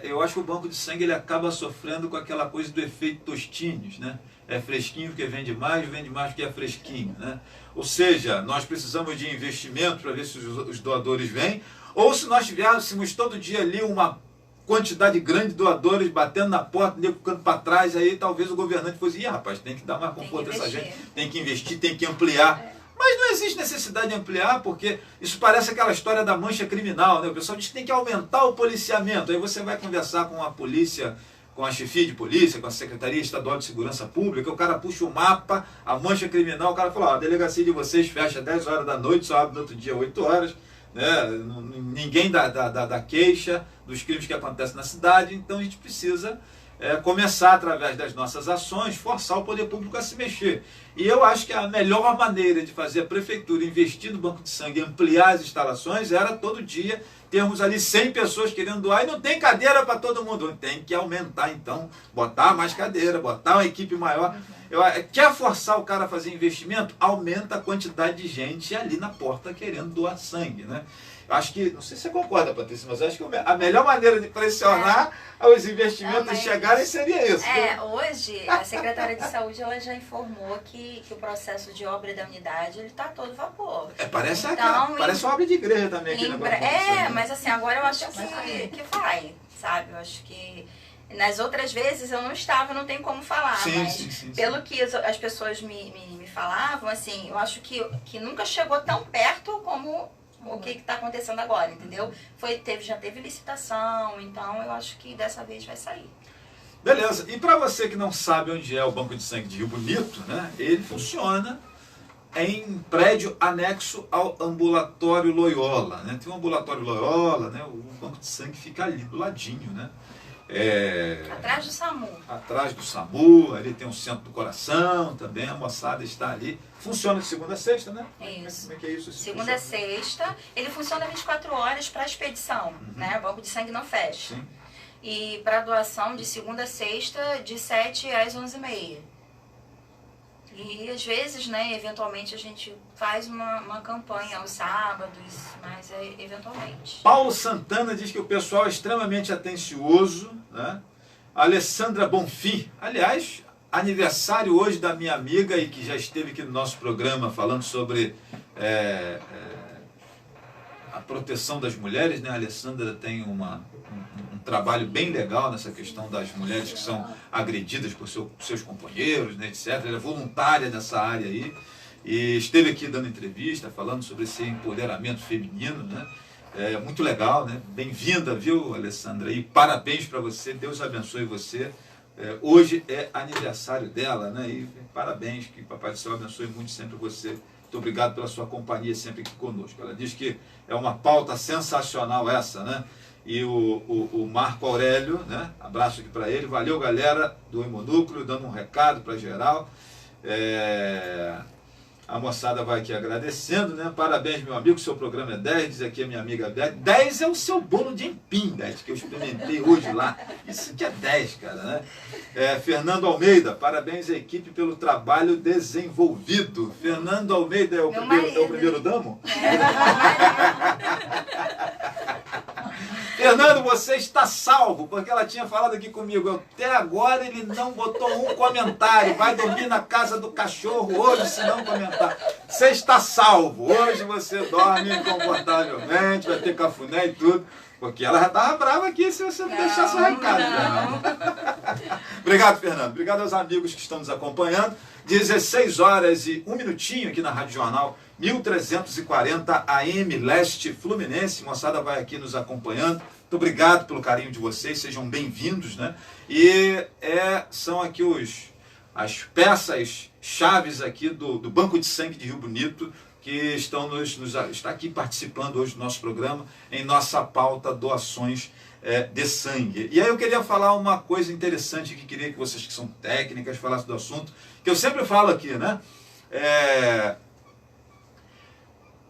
Eu acho que o banco de sangue ele acaba sofrendo com aquela coisa do efeito Tostines, né? É fresquinho porque vende mais porque é fresquinho, né? Ou seja, nós precisamos de investimento para ver se os doadores vêm, ou se nós tivéssemos todo dia ali uma quantidade grande de doadores batendo na porta, nego ficando para trás, aí talvez o governante fosse, rapaz, tem que dar mais conforto a essa gente, tem que investir, tem que ampliar. Mas não existe necessidade de ampliar, porque isso parece aquela história da mancha criminal, né? O pessoal diz que tem que aumentar o policiamento. Aí você vai conversar com a polícia, com a chefia de polícia, com a Secretaria Estadual de Segurança Pública, o cara puxa o mapa, a mancha criminal, o cara fala, a delegacia de vocês fecha 10 horas da noite, só abre no outro dia 8 horas, né? Ninguém dá queixa dos crimes que acontecem na cidade, então a gente precisa começar, através das nossas ações, forçar o poder público a se mexer. E eu acho que a melhor maneira de fazer a prefeitura investir no banco de sangue e ampliar as instalações era todo dia termos ali 100 pessoas querendo doar e não tem cadeira para todo mundo. Tem que aumentar, então, botar mais cadeira, botar uma equipe maior. Quer forçar o cara a fazer investimento? Aumenta a quantidade de gente ali na porta querendo doar sangue, né? Acho que, não sei se você concorda, Patrícia, mas acho que a melhor maneira de pressionar os investimentos chegarem seria isso. Hoje a Secretaria de Saúde ela já informou que o processo de obra da unidade está todo vapor. Parece uma obra de igreja também. Mas assim, agora eu acho que vai, sabe? Eu acho que nas outras vezes eu não estava, não tem como falar, sim. Pelo que as pessoas me falavam, assim, eu acho que nunca chegou tão perto como o que está acontecendo agora, entendeu? Já teve licitação, então eu acho que dessa vez vai sair. Beleza, e para você que não sabe onde é o Banco de Sangue de Rio Bonito, né? Ele funciona em prédio anexo ao ambulatório Loyola, né? Tem um ambulatório Loyola, né? O Banco de Sangue fica ali do ladinho, né? Atrás do SAMU. Atrás do SAMU, ali tem um centro do coração também, a moçada está ali. Funciona de segunda a sexta, né? Isso. Como é que é isso? Segunda a sexta, ele funciona 24 horas para expedição, né? O banco de sangue não fecha. Sim. E para doação de segunda a sexta, de 7 às 11h30. E às vezes, né, eventualmente a gente faz uma campanha aos sábados, mas eventualmente. Paulo Santana diz que o pessoal é extremamente atencioso, né? Alessandra Bonfim, aliás, aniversário hoje da minha amiga e que já esteve aqui no nosso programa falando sobre a proteção das mulheres, né? A Alessandra tem um trabalho bem legal nessa questão das mulheres que são agredidas por seus companheiros, né, etc. Ela é voluntária nessa área aí e esteve aqui dando entrevista, falando sobre esse empoderamento feminino, né? Muito legal, né? Bem-vinda, viu, Alessandra? E parabéns para você, Deus abençoe você. Hoje é aniversário dela, né? E parabéns, que Papai do Céu abençoe muito sempre você. Muito obrigado pela sua companhia sempre aqui conosco. Ela diz que é uma pauta sensacional essa, né? E o Marco Aurélio, né? Abraço aqui para ele. Valeu, galera do Hemonúcleo, dando um recado para geral. A moçada vai aqui agradecendo, né? Parabéns, meu amigo, seu programa é 10, diz aqui a minha amiga Beth. 10 é o seu bolo de empim, Beth, que eu experimentei hoje lá. Isso que é 10, cara, né? Fernando Almeida, parabéns à equipe pelo trabalho desenvolvido. Fernando Almeida é o primeiro damo? Fernando, você está salvo, porque ela tinha falado aqui comigo. Até agora ele não botou um comentário. Vai dormir na casa do cachorro hoje, se não comentar. Você está salvo. Hoje você dorme confortavelmente, vai ter cafuné e tudo. Porque ela já estava brava aqui se você não deixasse o recado. Obrigado, Fernando. Obrigado aos amigos que estão nos acompanhando. 16 horas e 1 minutinho aqui na Rádio Jornal 1340 AM Leste Fluminense. Moçada vai aqui nos acompanhando. Muito obrigado pelo carinho de vocês. Sejam bem-vindos, né? E são aqui as peças chaves aqui do Banco de Sangue de Rio Bonito. que está aqui participando hoje do nosso programa, em nossa pauta doações de sangue. E aí eu queria falar uma coisa interessante que queria que vocês que são técnicas falassem do assunto, que eu sempre falo aqui, né?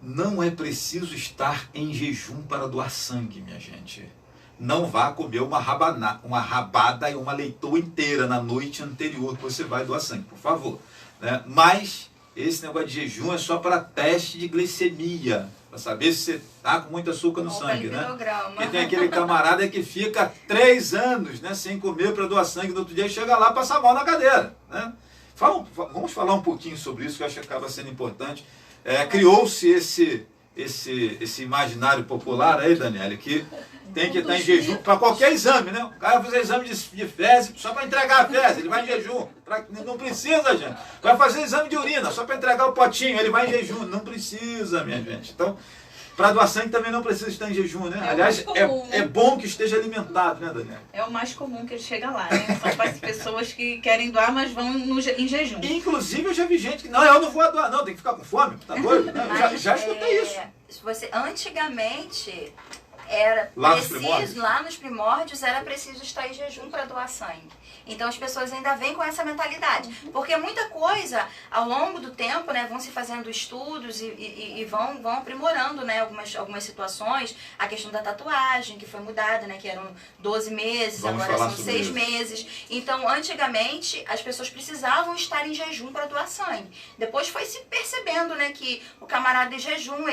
Não é preciso estar em jejum para doar sangue, minha gente. Não vá comer uma rabada e uma leitoa inteira na noite anterior que você vai doar sangue, por favor. Né? Mas esse negócio de jejum é só para teste de glicemia, para saber se você está com muito açúcar no sangue, né? Porque tem aquele camarada que fica 3 anos, né, sem comer para doar sangue, no outro dia chega lá e passa mal na cadeira. Né? Vamos falar um pouquinho sobre isso, que eu acho que acaba sendo importante. Criou-se esse imaginário popular aí, Daniela, que tem que estar em jejum para qualquer exame, né? O cara vai fazer exame de fezes só para entregar a fezes, ele vai em jejum. Não precisa, gente. Vai fazer exame de urina só para entregar o potinho, ele vai em jejum. Não precisa, minha gente. Então, para doar sangue também não precisa estar em jejum, né? Aliás, comum, né? É bom que esteja alimentado, né, Daniela? É o mais comum que ele chega lá, né? São as pessoas que querem doar, mas vão em jejum. Inclusive, eu já vi gente que, não, eu não vou doar, não, tem que ficar com fome, tá doido? Já escutei isso. Antigamente, era preciso, lá nos primórdios, era preciso estar em jejum para doar sangue. Então as pessoas ainda vêm com essa mentalidade. Porque muita coisa, ao longo do tempo, né, vão se fazendo estudos e vão aprimorando, né, algumas situações. A questão da tatuagem, que foi mudada, né, que eram 12 meses, agora são 6 meses. Então, antigamente, as pessoas precisavam estar em jejum para doar sangue. Depois foi se percebendo, né, que o camarada em jejum,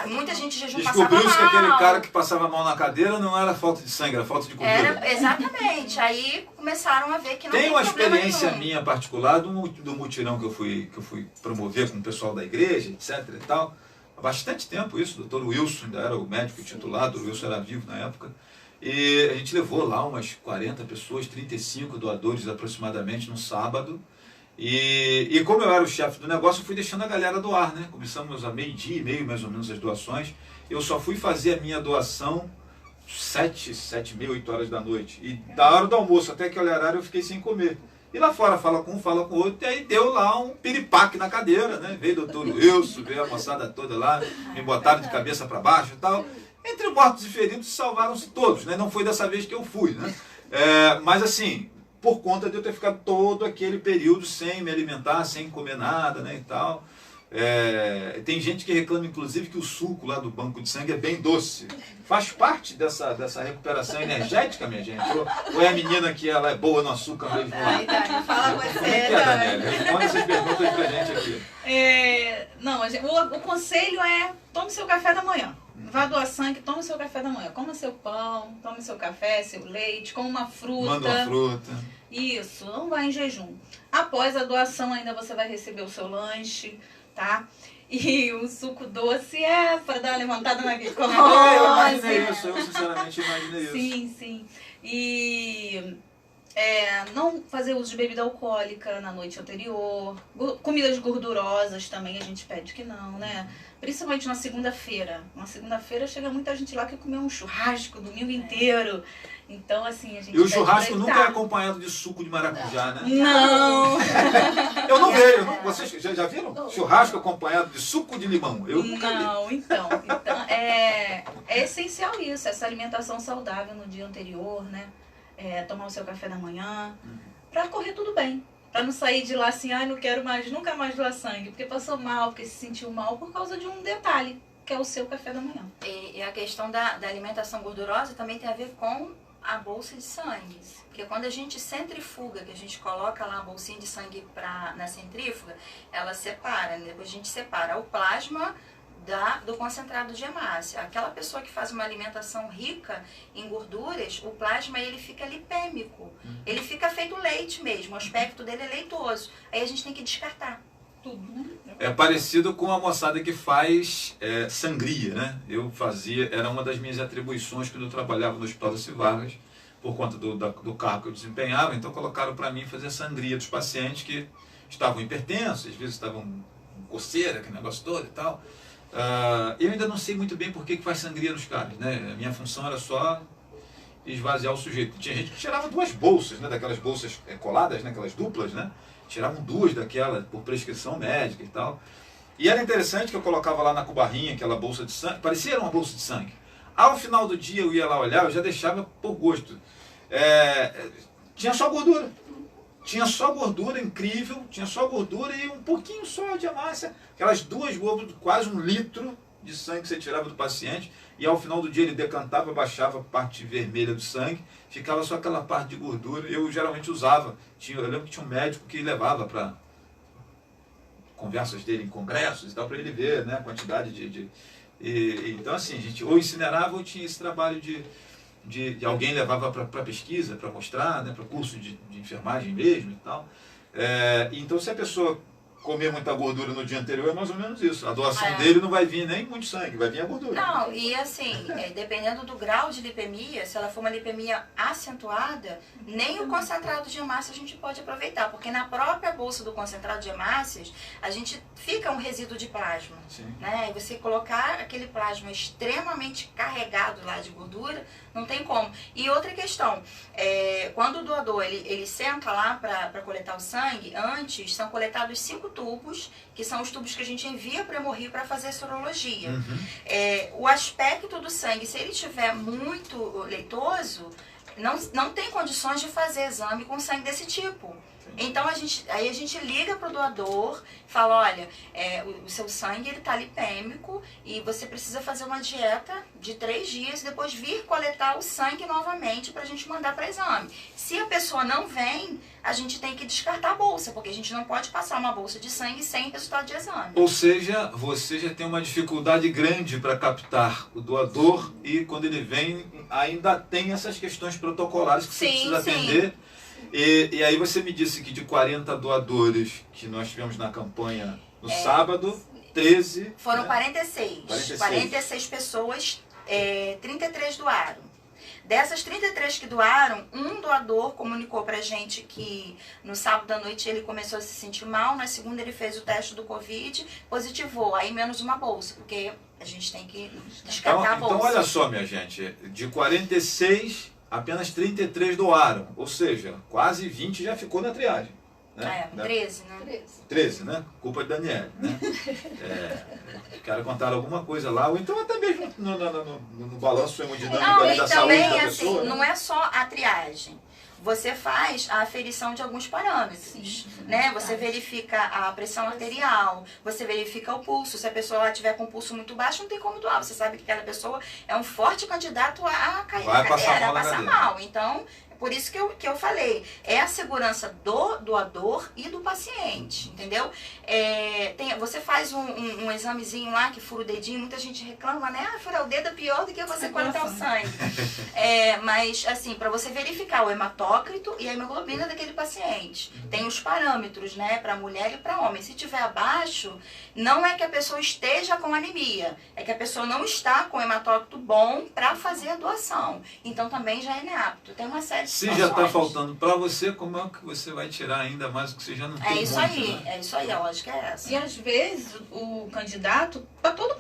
muita gente em jejum passava mal. Descobriu-se que aquele cara que passava mal na cadeira não era falta de sangue, era falta de comida. Exatamente. Aí começaram a ver que não tem tem uma problema experiência nenhum. minha particular do mutirão que eu fui promover com o pessoal da igreja, etc. e tal. Há bastante tempo isso, o Dr. Wilson ainda era o médico titulado, o Wilson era vivo na época. E a gente levou lá umas 40 pessoas, 35 doadores aproximadamente no sábado. E como eu era o chefe do negócio, eu fui deixando a galera doar, né? Começamos a 12:30, mais ou menos, as doações. Eu só fui fazer a minha doação 7:30, 8 horas da noite. E da hora do almoço até aquele horário eu fiquei sem comer. E lá fora fala com um, fala com o outro, e aí deu lá um piripaque na cadeira, né? Veio o doutor Wilson, veio a moçada toda lá, me botaram de cabeça para baixo e tal. Entre mortos e feridos salvaram-se todos, né? Não foi dessa vez que eu fui, né? Mas assim, por conta de eu ter ficado todo aquele período sem me alimentar, sem comer nada, né, e tal. Tem gente que reclama, inclusive, que o suco lá do banco de sangue é bem doce. Faz parte dessa recuperação energética, minha gente? Ou é a menina que ela é boa no açúcar mesmo? Fala você. Como é que é, Daniela? Responde essas perguntas pra gente aqui. O conselho é: tome seu café da manhã. Vá doar sangue, tome seu café da manhã. Coma seu pão, tome seu café, seu leite, coma uma fruta. Manda uma fruta. Isso, não vá em jejum. Após a doação ainda você vai receber o seu lanche, tá? E o suco doce é para dar uma levantada na glicose. Eu imaginei isso, eu sinceramente imaginei isso. Sim. E não fazer uso de bebida alcoólica na noite anterior. Comidas gordurosas também a gente pede que não, né? Principalmente na segunda-feira. Na segunda-feira chega muita gente lá que comeu um churrasco o domingo inteiro. Então, assim, a gente. E o churrasco nunca é acompanhado de suco de maracujá, né? Não! Eu não vejo. Vocês já viram? Churrasco acompanhado de suco de limão? Eu nunca vi. Não, então é essencial isso, essa alimentação saudável no dia anterior, né? Tomar o seu café da manhã, pra correr tudo bem. Pra não sair de lá assim, não quero mais, nunca mais doar sangue, porque passou mal, porque se sentiu mal por causa de um detalhe, que é o seu café da manhã. E a questão da alimentação gordurosa também tem a ver com a bolsa de sangue. Porque quando a gente centrifuga, que a gente coloca lá a bolsinha de sangue na centrífuga, ela separa, né? Depois a gente separa o plasma do concentrado de hemácia. Aquela pessoa que faz uma alimentação rica em gorduras, o plasma ele fica lipêmico. Ele fica feito leite mesmo, o aspecto dele é leitoso. Aí a gente tem que descartar tudo, né? É parecido com a moçada que faz sangria, né? Era uma das minhas atribuições quando eu trabalhava no Hospital das Vargas, por conta do cargo que eu desempenhava, então colocaram para mim fazer sangria dos pacientes que estavam hipertensos, às vezes estavam com coceira, aquele negócio todo e tal. Eu ainda não sei muito bem por que faz sangria nos caras, né? A minha função era só esvaziar o sujeito. Tinha gente que tirava 2 bolsas, né? Daquelas bolsas coladas, né? Aquelas duplas, né? Tiravam 2 daquela por prescrição médica e tal. E era interessante que eu colocava lá na cubarrinha aquela bolsa de sangue, parecia uma bolsa de sangue. Ao final do dia eu ia lá olhar, eu já deixava por gosto. Tinha só gordura. Tinha só gordura, incrível, tinha só gordura e um pouquinho só de hemácia. Aquelas 2 gotas, quase 1 litro de sangue que você tirava do paciente. E ao final do dia ele decantava, baixava a parte vermelha do sangue, ficava só aquela parte de gordura. Eu geralmente usava. Eu lembro que tinha um médico que levava para conversas dele em congressos e tal, para ele ver, né, a quantidade então assim, a gente ou incinerava ou tinha esse trabalho de alguém levava para pesquisa, para mostrar, né, para curso de enfermagem mesmo e tal. Então se a pessoa comer muita gordura no dia anterior, é mais ou menos isso. A doação dele não vai vir nem muito sangue, vai vir a gordura. Não, e assim, dependendo do grau de lipemia, se ela for uma lipemia acentuada, nem o concentrado de hemácia a gente pode aproveitar, porque na própria bolsa do concentrado de hemácias, a gente fica um resíduo de plasma. Sim. Né? E você colocar aquele plasma extremamente carregado lá de gordura, não tem como. E outra questão, quando o doador ele senta lá para coletar o sangue, antes são coletados 5 tubos, que são os tubos que a gente envia para o Hemorrio para fazer sorologia. O aspecto do sangue, se ele estiver muito leitoso, não tem condições de fazer exame com sangue desse tipo. Então aí a gente liga para o doador, fala, olha, o seu sangue está lipêmico e você precisa fazer uma dieta de 3 dias e depois vir coletar o sangue novamente para a gente mandar para exame. Se a pessoa não vem, a gente tem que descartar a bolsa, porque a gente não pode passar uma bolsa de sangue sem resultado de exame. Ou seja, você já tem uma dificuldade grande para captar o doador e quando ele vem ainda tem essas questões protocolares que você precisa atender. E aí você me disse que de 40 doadores que nós tivemos na campanha no sábado, 13... Foram, né? 46 pessoas, 33 doaram. Dessas 33 que doaram, um doador comunicou pra gente que no sábado à noite ele começou a se sentir mal, na segunda ele fez o teste do Covid, positivou, aí menos uma bolsa, porque a gente tem que descartar a bolsa. Então olha só, minha gente, de 46... apenas 33 doaram, ou seja, quase 20 já ficou na triagem. Né? 13, né? 13, né? Culpa de Daniele, né? Os caras contaram alguma coisa lá, ou então até mesmo no balanço hemodinâmico da saúde da pessoa. Assim, não é só a triagem. Você faz a aferição de alguns parâmetros, né? Você verifica a pressão arterial, você verifica o pulso. Se a pessoa lá tiver com o pulso muito baixo, não tem como doar. Você sabe que aquela pessoa é um forte candidato a cair na cadeira, a passar mal. Então, por isso que eu falei, é a segurança do doador e do paciente, entendeu? Você faz um examezinho lá, que fura o dedinho, muita gente reclama, né? Furar o dedo é pior do que você coletar o sangue. Mas, assim, para você verificar o hematócrito e a hemoglobina daquele paciente. Tem os parâmetros, né? Para mulher e para homem. Se tiver abaixo, não é que a pessoa esteja com anemia, é que a pessoa não está com hematócrito bom para fazer a doação. Então, também já é inapto. Tem uma série de Se já está faltando para você, como é que você vai tirar ainda mais o que você já não tem? É isso aí, a lógica é essa. E às vezes o candidato, tá tudo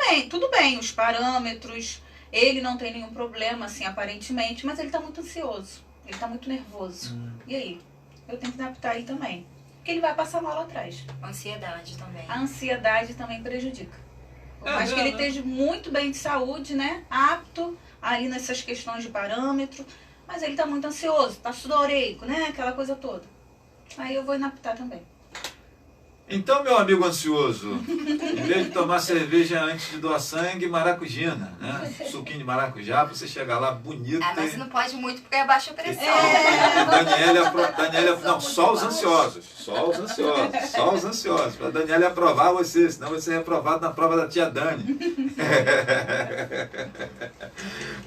bem, os parâmetros, ele não tem nenhum problema, assim, aparentemente, mas ele está muito ansioso, ele está muito nervoso. E aí? Eu tenho que adaptar ele também, porque ele vai passar mal lá atrás. Ansiedade também. A ansiedade também prejudica. Por mais que ele esteja muito bem de saúde, né, apto ali nessas questões de parâmetro, mas ele tá muito ansioso, tá sudoreico, né? Aquela coisa toda. Aí eu vou inaptar também. Então, meu amigo ansioso, em vez de tomar cerveja antes de doar sangue, maracujina, né? Suquinho de maracujá, pra você chegar lá bonito. Mas não pode muito porque é baixa pressão. Daniela, não, só os ansiosos. Só os ansiosos. Pra Daniela aprovar você, senão você é reprovado na prova da tia Dani.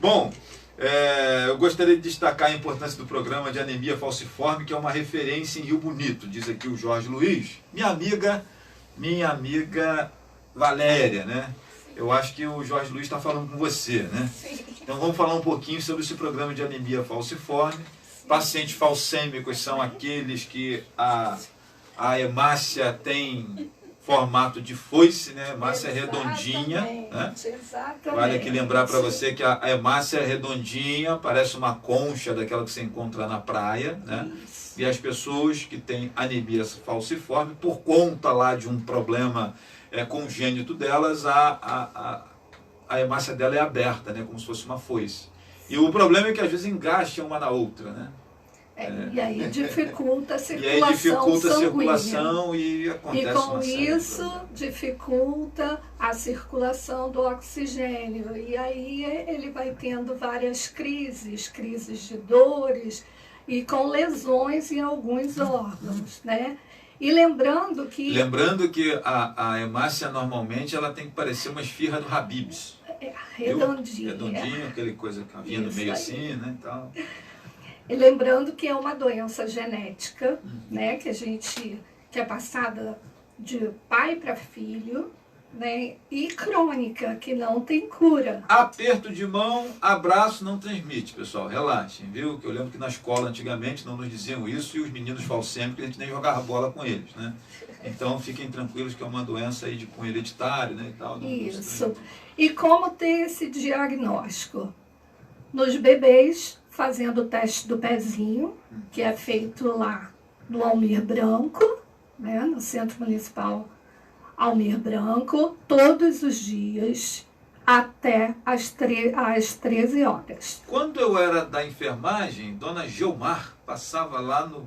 Bom, eu gostaria de destacar a importância do programa de anemia falciforme, que é uma referência em Rio Bonito, diz aqui o Jorge Luiz. Minha amiga Valéria, né? Eu acho que o Jorge Luiz está falando com você, né? Então vamos falar um pouquinho sobre esse programa de anemia falciforme. Pacientes falcêmicos são aqueles que a hemácia tem formato de foice, né? Hemácia redondinha, né? Vale aqui lembrar para você que a hemácia é redondinha, parece uma concha daquela que você encontra na praia, né? E as pessoas que têm anemia falciforme, por conta lá de um problema congênito delas, a hemácia dela é aberta, né? Como se fosse uma foice. E o problema é que às vezes engaixam uma na outra, né? E aí dificulta a circulação e aí dificulta sanguínea. a circulação e acontece E com uma série de isso problemas. dificulta a circulação do oxigênio. E aí ele vai tendo várias crises de dores e com lesões em alguns órgãos, né? E lembrando que a hemácia normalmente ela tem que parecer uma esfirra do Habib's. redondinha. Redondinho, aquele coisa que vinha no Isso meio aí. assim, né? E tal. E lembrando que é uma doença genética, né, que é passada de pai para filho, né, e crônica, que não tem cura. Aperto de mão, abraço não transmite, pessoal. Relaxem, viu? Que eu lembro que na escola antigamente não nos diziam isso e os meninos falsêmicos a gente nem jogava bola com eles, né? Então fiquem tranquilos que é uma doença aí de cunho hereditário, né, e tal. Isso. E como ter esse diagnóstico? Nos bebês, fazendo o teste do pezinho, que é feito lá no Almir Branco, né, no Centro Municipal Almir Branco, todos os dias, até às 13 horas. Quando eu era da enfermagem, Dona Geomar passava lá no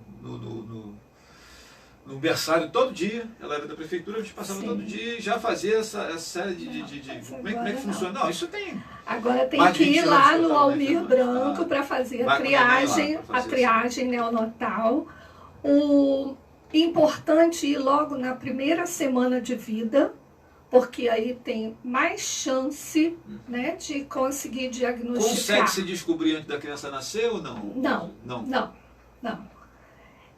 berçário todo dia. Ela era da prefeitura, a gente passava Sim. todo dia e já fazia essa série de como é que funciona? Não, isso tem. Agora tem Mais de que ir 20 anos lá que eu no tava na Almir enfermagem. Branco para fazer Vai a com a neném lá triagem, pra fazer a triagem neonatal. O importante ir logo na primeira semana de vida, porque aí tem mais chance, né, de conseguir diagnosticar. Consegue se descobrir antes da criança nascer ou não? Não.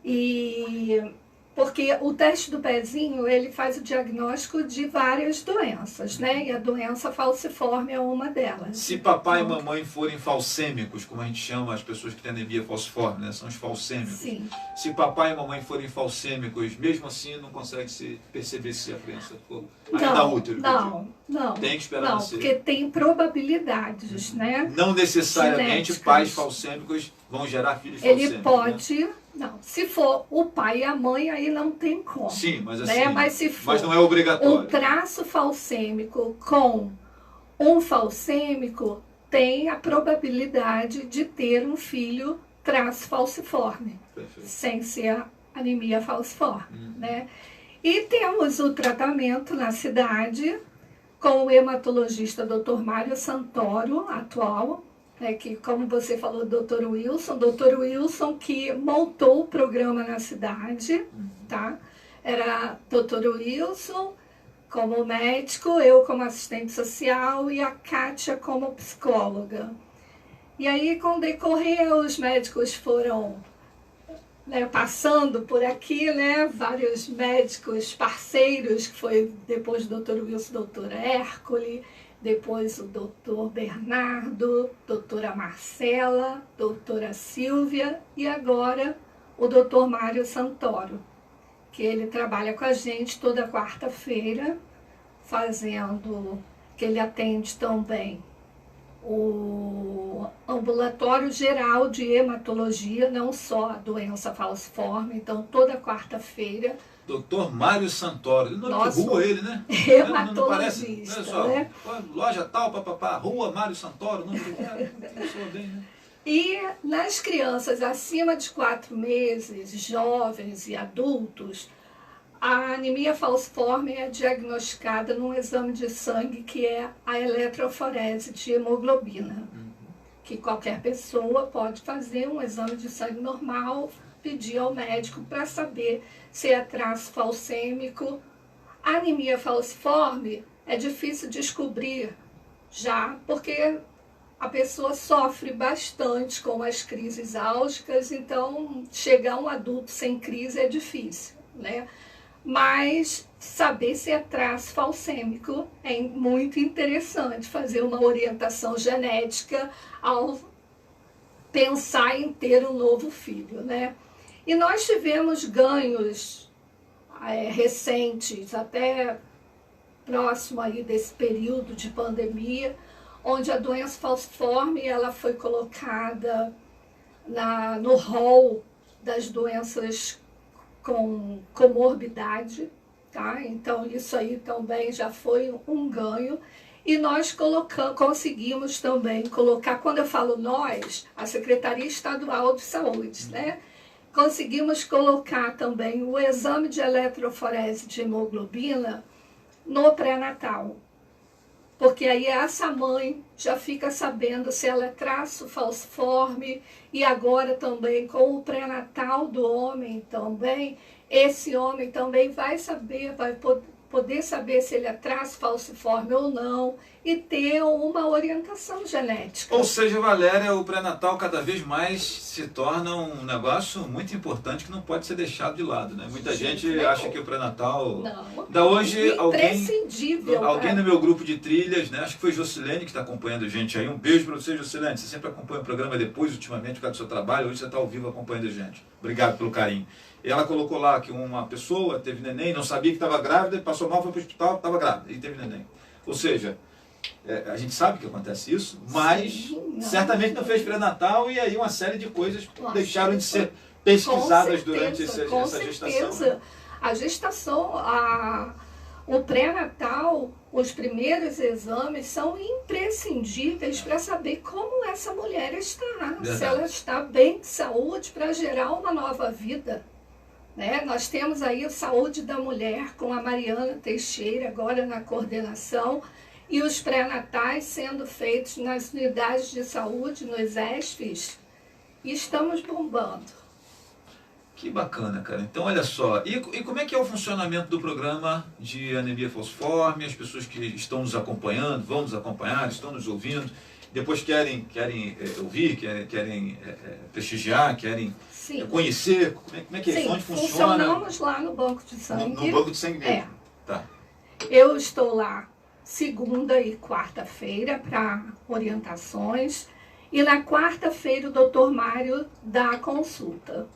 E porque o teste do pezinho, ele faz o diagnóstico de várias doenças, né? E a doença falciforme é uma delas. Se papai e mamãe forem falsêmicos, como a gente chama as pessoas que têm anemia falciforme, né? São os falsêmicos. Sim. Se papai e mamãe forem falsêmicos, mesmo assim não consegue se perceber se a criança ficou ainda útero. Não. Tem que esperar nascer. Porque tem probabilidades, né? Não necessariamente Genéticas. pais falsêmicos vão gerar filhos falsêmicos. Ele pode... Não, se for o pai e a mãe, aí não tem como. Sim, mas assim. Né? Mas se for não é obrigatório. um traço falsêmico com um falsêmico, tem a probabilidade de ter um filho traço falciforme, Perfeito. sem ser anemia falciforme, né? E temos o tratamento na cidade com o hematologista Dr. Mário Santoro, atual, né, que, como você falou, Dr. Wilson que montou o programa na cidade, tá? Era Dr. Wilson como médico, eu como assistente social e a Kátia como psicóloga. E aí, com o decorrer, os médicos foram, né, passando por aqui, né, vários médicos parceiros, que foi depois do Dr. Wilson, doutora Hércole, depois o doutor Bernardo, doutora Marcela, doutora Silvia e agora o doutor Mário Santoro, que ele trabalha com a gente toda quarta-feira, que ele atende também o ambulatório geral de hematologia, não só a doença falciforme, então toda quarta-feira. Doutor Mário Santoro, nome Nosso de rua ele, né? hematologista, olha só, né? loja tal, papapá, rua Mário Santoro, nome do cara, pessoa bem, né? E nas crianças acima de 4 meses, jovens e adultos, a anemia falciforme é diagnosticada num exame de sangue que é a eletroforese de hemoglobina, que qualquer pessoa pode fazer um exame de sangue normal, pedir ao médico para saber se é traço falcêmico. A anemia falciforme é difícil descobrir já, porque a pessoa sofre bastante com as crises álgicas, então chegar um adulto sem crise é difícil, né? Mas saber se é traço falcêmico é muito interessante, fazer uma orientação genética ao pensar em ter um novo filho, né? E nós tivemos ganhos recentes, até próximo aí desse período de pandemia, onde a doença falciforme ela foi colocada no rol das doenças com comorbidade, tá? Então isso aí também já foi um ganho. E nós conseguimos também colocar, quando eu falo nós, a Secretaria Estadual de Saúde, né? Conseguimos colocar também o exame de eletroforese de hemoglobina no pré-natal. Porque aí essa mãe já fica sabendo se ela é traço falciforme, e agora também com o pré-natal do homem também, esse homem também vai saber, vai poder saber se ele é traço falciforme ou não, e ter uma orientação genética. Ou seja, Valéria, o pré-natal cada vez mais se torna um negócio muito importante que não pode ser deixado de lado, né? Muita gente acha que o pré-natal... Não, da hoje, imprescindível. Alguém no meu grupo de trilhas, né? Acho que foi Jocilene que está acompanhando a gente aí. Um beijo para você, Jocilene. Você sempre acompanha o programa depois, ultimamente, por causa do seu trabalho. Hoje você está ao vivo acompanhando a gente. Obrigado pelo carinho. E ela colocou lá que uma pessoa teve neném, não sabia que estava grávida, passou mal, foi para o hospital, estava grávida e teve neném. Ou seja, a gente sabe que acontece isso, mas certamente não fez pré-natal, e aí uma série de coisas deixaram de ser pesquisadas durante essa gestação. Né? A gestação, o pré-natal, os primeiros exames são imprescindíveis para saber como essa mulher está, Verdade. Se ela está bem de saúde para gerar uma nova vida. Né? Nós temos aí a Saúde da Mulher com a Mariana Teixeira agora na coordenação, e os pré-natais sendo feitos nas unidades de saúde, nos ESFs, e estamos bombando. Que bacana, cara. Então, olha só. E como é que é o funcionamento do programa de anemia falciforme? As pessoas que estão nos acompanhando, vão nos acompanhar, estão nos ouvindo, depois querem ouvir, querem prestigiar, querem conhecer. Como é que é? Onde funciona? Funcionamos lá no banco de sangue. No banco de sangue mesmo? É. Tá. Eu estou lá segunda e quarta-feira para orientações, e na quarta-feira o Dr. Mário dá a consulta.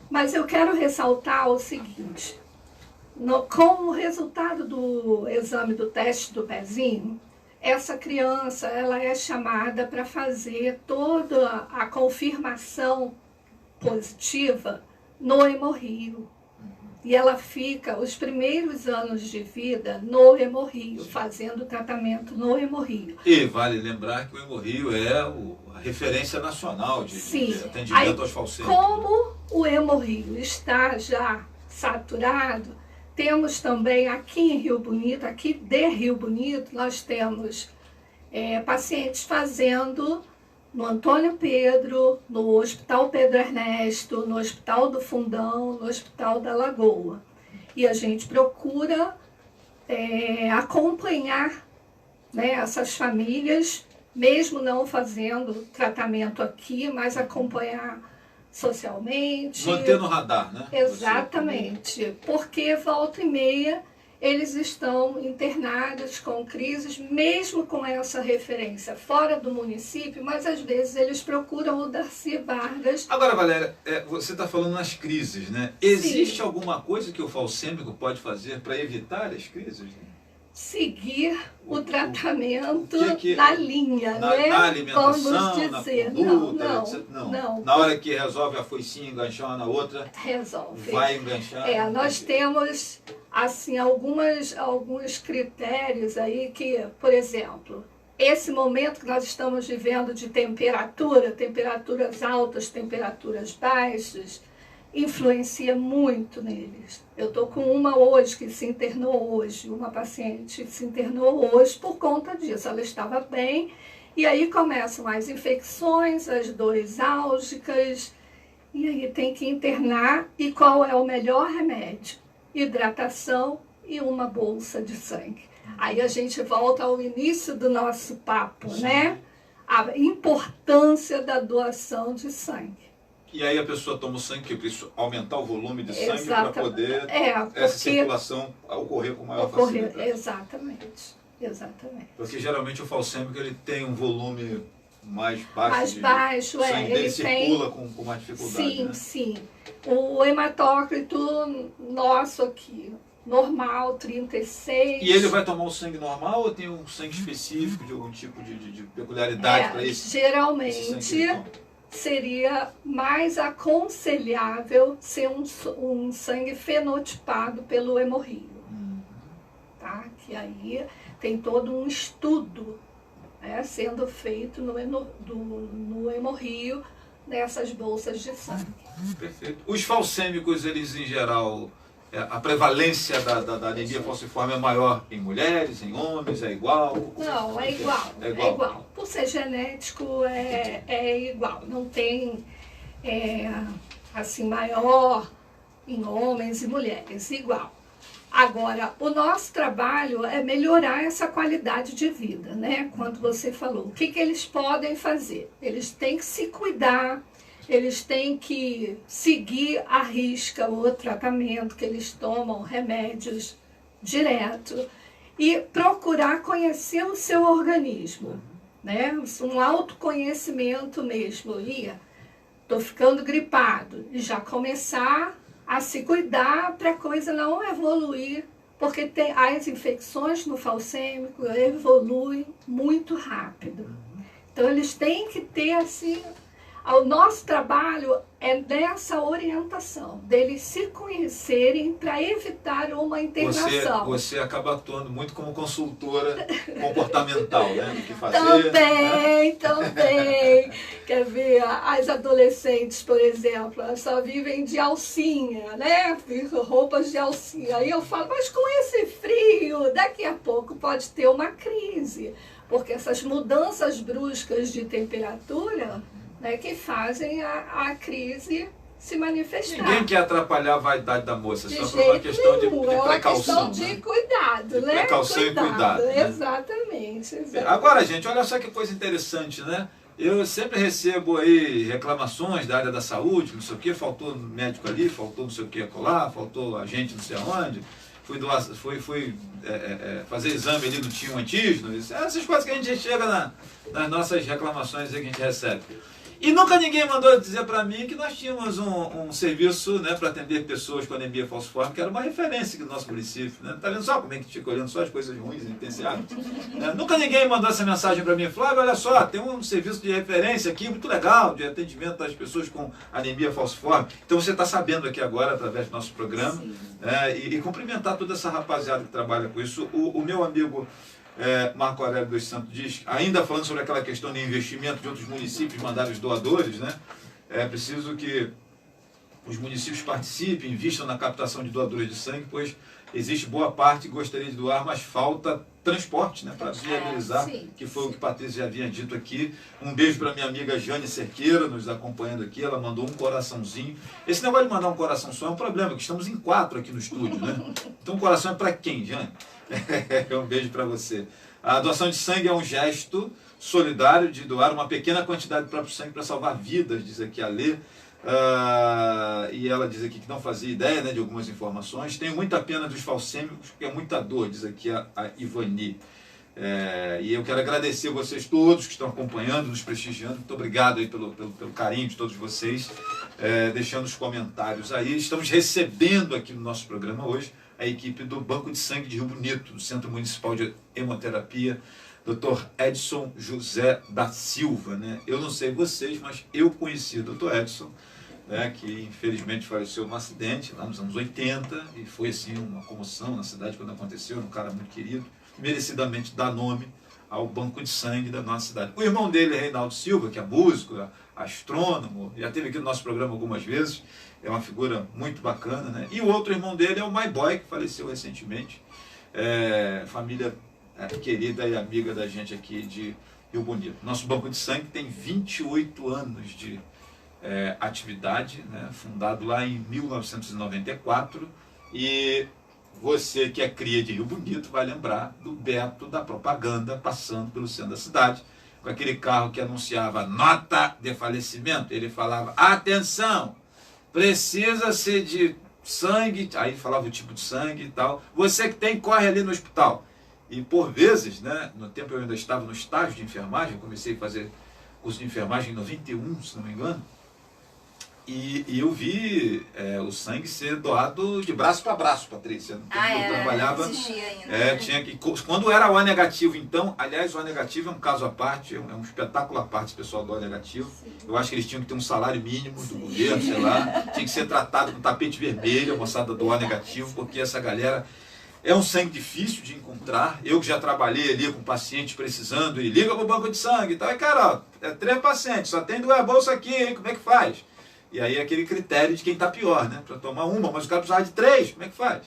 Mas eu quero ressaltar o seguinte, com o resultado do exame do teste do pezinho, essa criança ela é chamada para fazer toda a confirmação positiva no Hemorrio. E ela fica os primeiros anos de vida no Hemorrio, fazendo tratamento no Hemorrio. E vale lembrar que o Hemorrio é a referência nacional de atendimento aos falcêmicos. Como o Hemorrio está já saturado, temos também aqui em Rio Bonito, aqui de Rio Bonito, nós temos pacientes fazendo no Antônio Pedro, no Hospital Pedro Ernesto, no Hospital do Fundão, no Hospital da Lagoa. E a gente procura acompanhar, né, essas famílias, mesmo não fazendo tratamento aqui, mas acompanhar socialmente. Manter no radar, né? Exatamente, porque volta e meia eles estão internados com crises, mesmo com essa referência fora do município, mas às vezes eles procuram o Darcy Vargas. Agora, Valéria, você está falando nas crises, né? Existe alguma coisa que o falcêmico pode fazer para evitar as crises? Seguir o tratamento na linha, né? Na alimentação, vamos dizer. na conduta, não, etc. Não. Na hora que resolve a foicinha enganchar uma na outra, resolve. Vai enganchar. Nós temos assim alguns critérios aí que, por exemplo, esse momento que nós estamos vivendo de temperaturas altas, temperaturas baixas, influencia muito neles. Eu estou com uma hoje que se internou hoje, uma paciente se internou hoje por conta disso. Ela estava bem, e aí começam as infecções, as dores álgicas, e aí tem que internar. E qual é o melhor remédio? Hidratação e uma bolsa de sangue. Aí a gente volta ao início do nosso papo, né? A importância da doação de sangue. E aí a pessoa toma o sangue para aumentar o volume de sangue para poder essa circulação ocorrer com maior facilidade. Exatamente. Porque geralmente o falcêmico ele tem um volume mais baixo. O sangue dele circula com mais dificuldade. Sim. O hematócrito nosso aqui, normal, 36. E ele vai tomar o sangue normal ou tem um sangue específico de algum tipo de peculiaridade para isso? Geralmente seria mais aconselhável ser um sangue fenotipado pelo hemorrio, tá? Que aí tem todo um estudo, né, sendo feito no hemorrio, nessas bolsas de sangue. Perfeito. Os falcêmicos, eles em geral, a prevalência da anemia falciforme é maior em mulheres, em homens, é igual? Não, é igual. É igual. Por ser genético, é igual. Não tem, assim, maior em homens e mulheres, igual. Agora, o nosso trabalho é melhorar essa qualidade de vida, né? Quando você falou, o que eles podem fazer? Eles têm que se cuidar, eles têm que seguir à risca o tratamento que eles tomam, remédios direto, e procurar conhecer o seu organismo, né? Um autoconhecimento mesmo. Estou ficando gripado, e já começar a se cuidar para a coisa não evoluir, porque as infecções no falcêmico evoluem muito rápido. Então, eles têm que ter, assim, o nosso trabalho é nessa orientação, deles se conhecerem para evitar uma internação. Você acaba atuando muito como consultora comportamental, né? Do que fazer, Também. Quer ver, as adolescentes, por exemplo, elas só vivem de alcinha, né? Roupas de alcinha. Aí eu falo, mas com esse frio, daqui a pouco pode ter uma crise, porque essas mudanças bruscas de temperatura, né, que fazem a crise se manifestar. Ninguém quer atrapalhar a vaidade da moça, de só por uma questão de precaução. É uma questão de cuidado, né? Precaução e cuidado. Né? Exatamente. Agora, gente, olha só que coisa interessante, né? Eu sempre recebo aí reclamações da área da saúde, não sei o que, faltou médico ali, faltou não sei o que acolá, faltou agente não sei aonde, fui fazer exame ali, não tinha um antígeno, essas coisas que a gente chega nas nossas reclamações aí que a gente recebe. E nunca ninguém mandou dizer para mim que nós tínhamos um serviço, né, para atender pessoas com anemia falciforme, que era uma referência aqui do nosso município. Né? Tá vendo só como é que fica olhando só as coisas ruins, intenciáveis? Nunca ninguém mandou essa mensagem para mim. Flávio, olha só, tem um serviço de referência aqui muito legal, de atendimento das pessoas com anemia falciforme. Então você está sabendo aqui agora, através do nosso programa, e cumprimentar toda essa rapaziada que trabalha com isso. O meu amigo Marco Aurélio dos Santos diz, ainda falando sobre aquela questão de investimento de outros municípios mandarem os doadores, né? É preciso que os municípios participem, invistam na captação de doadores de sangue, pois existe boa parte que gostaria de doar, mas falta transporte, né, para viabilizar, que foi o que Patrícia já havia dito aqui. Um beijo para minha amiga Jane Cerqueira, nos acompanhando aqui, ela mandou um coraçãozinho. Esse negócio de mandar um coração só é um problema, porque estamos em 4 aqui no estúdio, né? Então o coração é para quem, Jane? Um beijo para você. A doação de sangue é um gesto solidário de doar uma pequena quantidade de próprio sangue para salvar vidas, diz aqui a Lê. E ela diz aqui que não fazia ideia, né, de algumas informações. Tenho muita pena dos falcêmicos, porque é muita dor, diz aqui a Ivani. E eu quero agradecer vocês todos que estão acompanhando, nos prestigiando. Muito obrigado aí pelo carinho de todos vocês, deixando os comentários aí. Estamos recebendo aqui no nosso programa hoje a equipe do Banco de Sangue de Rio Bonito, do Centro Municipal de Hemoterapia, Dr. Edson José da Silva. Né? Eu não sei vocês, mas eu conheci o Dr. Edson, né, que infelizmente faleceu num acidente lá nos anos 80, e foi assim uma comoção na cidade quando aconteceu, um cara muito querido, merecidamente dá nome ao banco de sangue da nossa cidade. O irmão dele é Reinaldo Silva, que é músico, astrônomo, já esteve aqui no nosso programa algumas vezes, é uma figura muito bacana, né? E o outro irmão dele é o My Boy, que faleceu recentemente, família querida e amiga da gente aqui de Rio Bonito. Nosso banco de sangue tem 28 anos de atividade, né? Fundado lá em 1994, e você que é cria de Rio Bonito vai lembrar do Beto da propaganda passando pelo centro da cidade, com aquele carro que anunciava nota de falecimento. Ele falava, atenção, precisa ser de sangue, aí falava o tipo de sangue e tal, você que tem, corre ali no hospital. E por vezes, né, no tempo eu ainda estava no estágio de enfermagem, eu comecei a fazer curso de enfermagem em 91, se não me engano, E eu vi o sangue ser doado de braço para braço, Patrícia. Eu trabalhava. Existia ainda. Tinha que. Quando era o O negativo, então, aliás, o O negativo é um caso à parte, é um espetáculo à parte, esse pessoal do O negativo. Sim. Eu acho que eles tinham que ter um salário mínimo do governo, sei lá. Tinha que ser tratado com tapete vermelho, a moçada do O negativo, porque essa galera. É um sangue difícil de encontrar. Eu que já trabalhei ali com pacientes precisando e liga para o banco de sangue e tal. E cara, ó, 3 pacientes, só tem 2 bolsas aqui, hein? Como é que faz? E aí é aquele critério de quem está pior, né? Para tomar uma, mas o cara precisava de 3, como é que faz?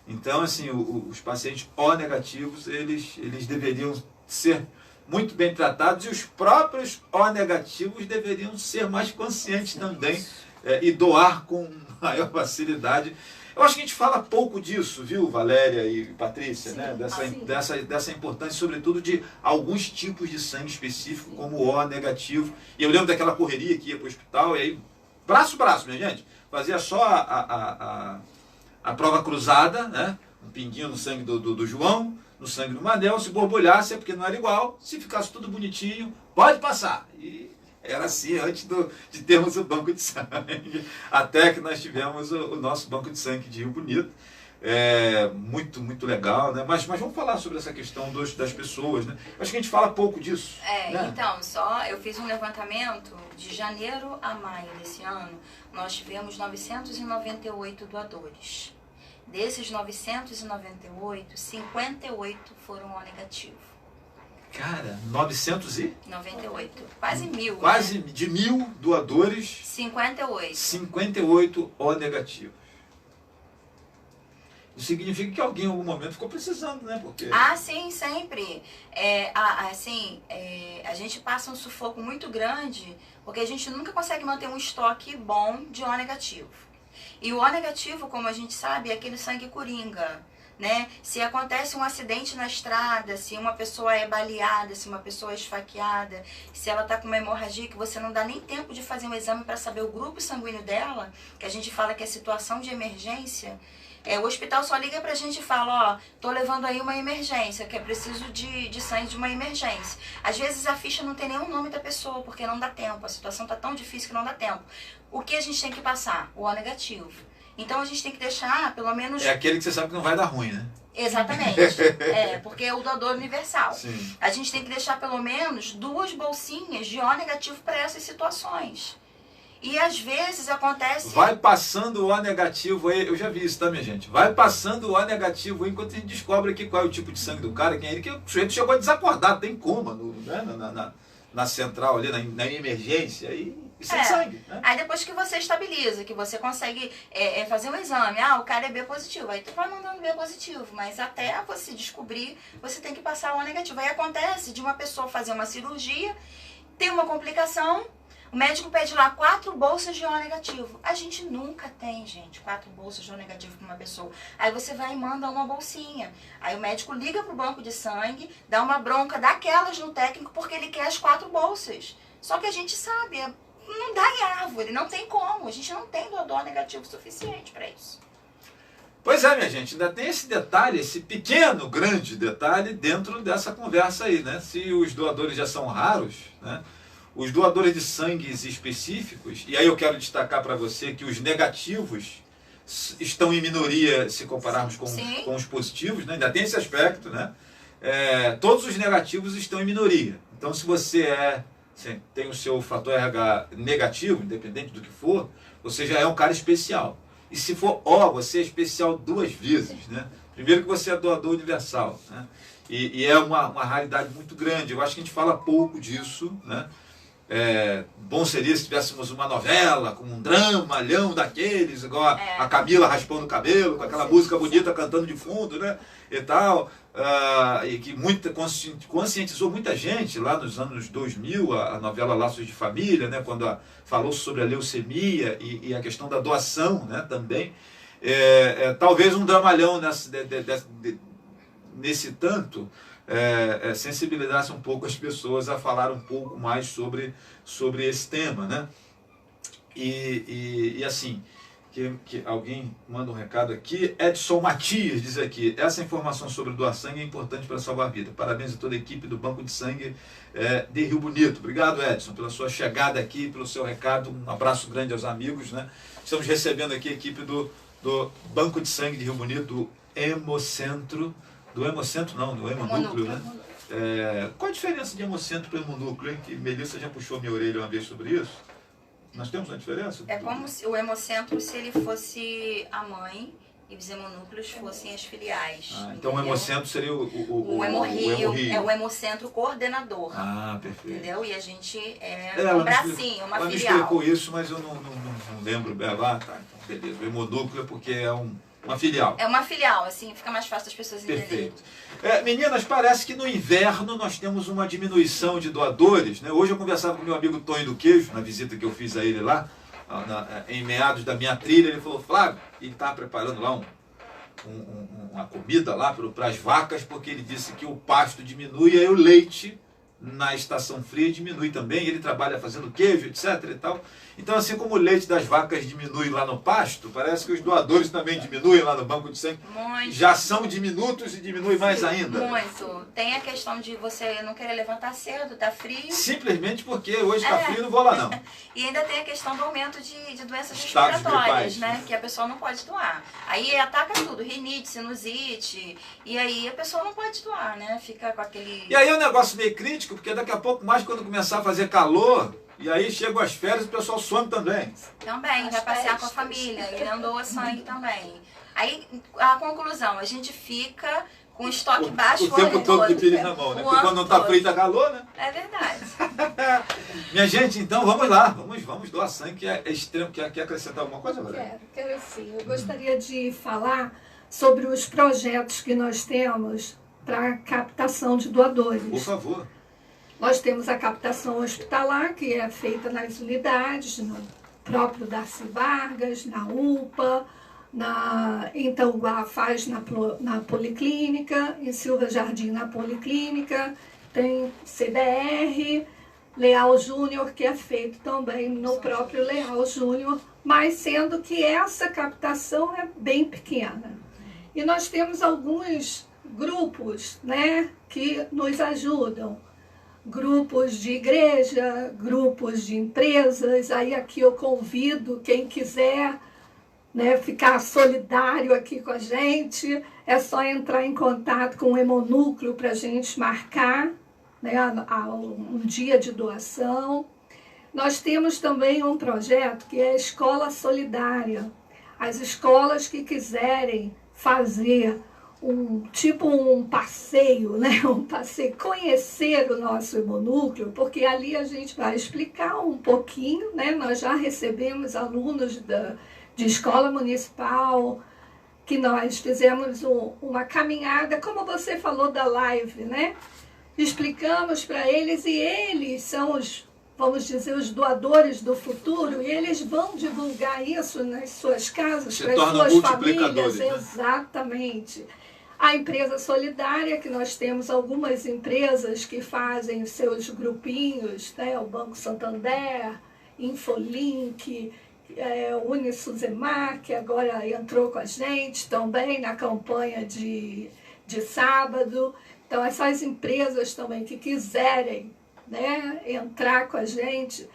Então, assim, os pacientes O negativos, eles deveriam ser muito bem tratados e os próprios O negativos deveriam ser mais conscientes também e doar com maior facilidade. Eu acho que a gente fala pouco disso, viu, Valéria e Patrícia, sim, né? Dessa importância, sobretudo, de alguns tipos de sangue específico, sim, como o O negativo. E eu lembro daquela correria que ia para o hospital, e aí, braço, minha gente, fazia só a prova cruzada, né? Um pinguinho no sangue do João, no sangue do Manel, se borbulhasse é porque não era igual, se ficasse tudo bonitinho, pode passar. E era assim antes de termos o banco de sangue, até que nós tivemos o nosso banco de sangue de Rio Bonito. Muito, muito legal, né? Mas vamos falar sobre essa questão das pessoas, né? Acho que a gente fala pouco disso. Né? Então, eu fiz um levantamento de janeiro a maio desse ano, nós tivemos 998 doadores. Desses 998, 58 foram O negativo. Cara, 998. Quase 1000. Quase, né? De 1000 doadores. 58 O negativos. Isso significa que alguém em algum momento ficou precisando, né? Porque... sim, sempre. A gente passa um sufoco muito grande, porque a gente nunca consegue manter um estoque bom de O negativo. E o O negativo, como a gente sabe, é aquele sangue coringa. Né? Se acontece um acidente na estrada, se uma pessoa é baleada, se uma pessoa é esfaqueada, se ela está com uma hemorragia que você não dá nem tempo de fazer um exame para saber o grupo sanguíneo dela, que a gente fala que é situação de emergência, o hospital só liga pra gente e fala, tô levando aí uma emergência, que é preciso de sangue de uma emergência. Às vezes a ficha não tem nenhum nome da pessoa, porque não dá tempo, a situação tá tão difícil que não dá tempo. O que a gente tem que passar? O O negativo. Então a gente tem que deixar, pelo menos... É aquele que você sabe que não vai dar ruim, né? Exatamente. Porque é o doador universal. Sim. A gente tem que deixar pelo menos 2 bolsinhas de O negativo para essas situações. E às vezes acontece... Vai passando o O negativo aí, eu já vi isso, tá, minha gente? Vai passando o O negativo aí, enquanto a gente descobre aqui qual é o tipo de sangue do cara, quem é ele, que o sujeito chegou desacordado, tem coma, na central ali, na emergência, aí... E sem sangue, né? Aí depois que você estabiliza, que você consegue fazer um exame, o cara é B positivo, aí tu vai mandando B positivo, mas até você descobrir, você tem que passar o O negativo. Aí acontece de uma pessoa fazer uma cirurgia, tem uma complicação, o médico pede lá 4 bolsas de O negativo. A gente nunca tem, gente, 4 bolsas de O negativo para uma pessoa. Aí você vai e manda uma bolsinha. Aí o médico liga pro banco de sangue, dá uma bronca daquelas no técnico, porque ele quer as 4 bolsas. Só que a gente sabe, não dá em árvore, não tem como. A gente não tem doador negativo suficiente para isso. Pois é, minha gente, ainda tem esse detalhe, esse pequeno, grande detalhe dentro dessa conversa aí, né? Se os doadores já são raros, né? Os doadores de sangue específicos, e aí eu quero destacar para você que os negativos estão em minoria se compararmos com os positivos, né? Ainda tem esse aspecto, né? Todos os negativos estão em minoria. Então, se você tem o seu fator RH negativo, independente do que for, você já é um cara especial. E se for O, você é especial 2 vezes, né? Primeiro que você é doador universal, né? E é uma raridade muito grande. Eu acho que a gente fala pouco disso, né? Bom seria se tivéssemos uma novela com um dramalhão daqueles, igual a Camila raspando o cabelo, com aquela música bonita cantando de fundo, né? E tal. E que conscientizou muita gente lá nos anos 2000, a novela Laços de Família, né, quando falou sobre a leucemia e a questão da doação, né, também. Talvez um dramalhão nesse tanto sensibilizasse um pouco as pessoas a falar um pouco mais sobre esse tema, né? E assim, que alguém manda um recado aqui. Edson Matias diz aqui: essa informação sobre doar sangue é importante para salvar a vida. Parabéns a toda a equipe do Banco de Sangue de Rio Bonito. Obrigado, Edson, pela sua chegada aqui, pelo seu recado. Um abraço grande aos amigos, né? Estamos recebendo aqui a equipe do Banco de Sangue de Rio Bonito, do Hemocentro. Do Hemocentro não, do Hemonúcleo, né? Qual a diferença de Hemocentro para Hemonúcleo, hein? Que Melissa já puxou minha orelha uma vez sobre isso. Nós temos uma diferença? É como se o Hemocentro, se ele fosse a mãe e os hemonúcleos fossem as filiais. Então o Hemocentro seria o Hemorrio. É o Hemocentro coordenador. Perfeito. Entendeu? E a gente um bracinho, uma ela filial. Me explicou isso, mas eu não lembro. Tá, então beleza. O Hemonúcleo é porque é uma filial. É uma filial, assim, fica mais fácil das pessoas entenderem. Perfeito. Meninas, parece que no inverno nós temos uma diminuição de doadores, né? Hoje eu conversava com meu amigo Tonho do Queijo, na visita que eu fiz a ele lá, em meados da minha trilha. Ele falou: Flávio, ele está preparando lá uma comida lá para as vacas, porque ele disse que o pasto diminui e aí o leite na estação fria diminui também. Ele trabalha fazendo queijo, etc. e tal. Então, assim como o leite das vacas diminui lá no pasto, parece que os doadores também diminuem lá no Banco de Sangue. Muito. Já são diminutos e diminui mais ainda. Muito. Tem a questão de você não querer levantar cedo, tá frio. Simplesmente porque hoje está frio, não vou lá não. E ainda tem a questão do aumento de doenças Estados respiratórias, gripais, né? Que a pessoa não pode doar. Aí ataca tudo, rinite, sinusite, e aí a pessoa não pode doar, né? Fica com aquele... E aí é um negócio meio crítico, porque daqui a pouco, mais quando começar a fazer calor, e aí chegam as férias e o pessoal some também. Também, vai passear com a família, ele não doa sangue também. Aí, a conclusão, a gente fica com estoque baixo o tempo todo de pires na mão, né? Porque quando não está frio, está calor, né? É verdade. Minha gente, então vamos lá, vamos doar sangue, que é extremo. Quer acrescentar alguma coisa, Valéria? Quero sim. Eu gostaria de falar sobre os projetos que nós temos para captação de doadores. Por favor. Nós temos a captação hospitalar, que é feita nas unidades, no próprio Darcy Vargas, na UPA, em Tanguá faz na Policlínica, em Silva Jardim na Policlínica, tem CDR, Leal Júnior, que é feito também no próprio Leal Júnior, mas sendo que essa captação é bem pequena. E nós temos alguns grupos, né, que nos ajudam. Grupos de igreja, grupos de empresas. Aí aqui eu convido quem quiser, né, ficar solidário aqui com a gente, é só entrar em contato com o Hemonúcleo para a gente marcar, né, um dia de doação. Nós temos também um projeto que é a Escola Solidária. As escolas que quiserem fazer um passeio, né? Conhecer o nosso Hemonúcleo, porque ali a gente vai explicar um pouquinho, né? Nós já recebemos alunos de escola municipal, que nós fizemos uma caminhada, como você falou da live, né? Explicamos para eles, e eles são vamos dizer, os doadores do futuro, e eles vão divulgar isso nas suas casas, para as suas famílias. Né? Exatamente. A empresa solidária, que nós temos algumas empresas que fazem os seus grupinhos, né? O Banco Santander, Infolink, Unisuzemar, que agora entrou com a gente também na campanha de sábado. Então, essas empresas também que quiserem, né, entrar com a gente,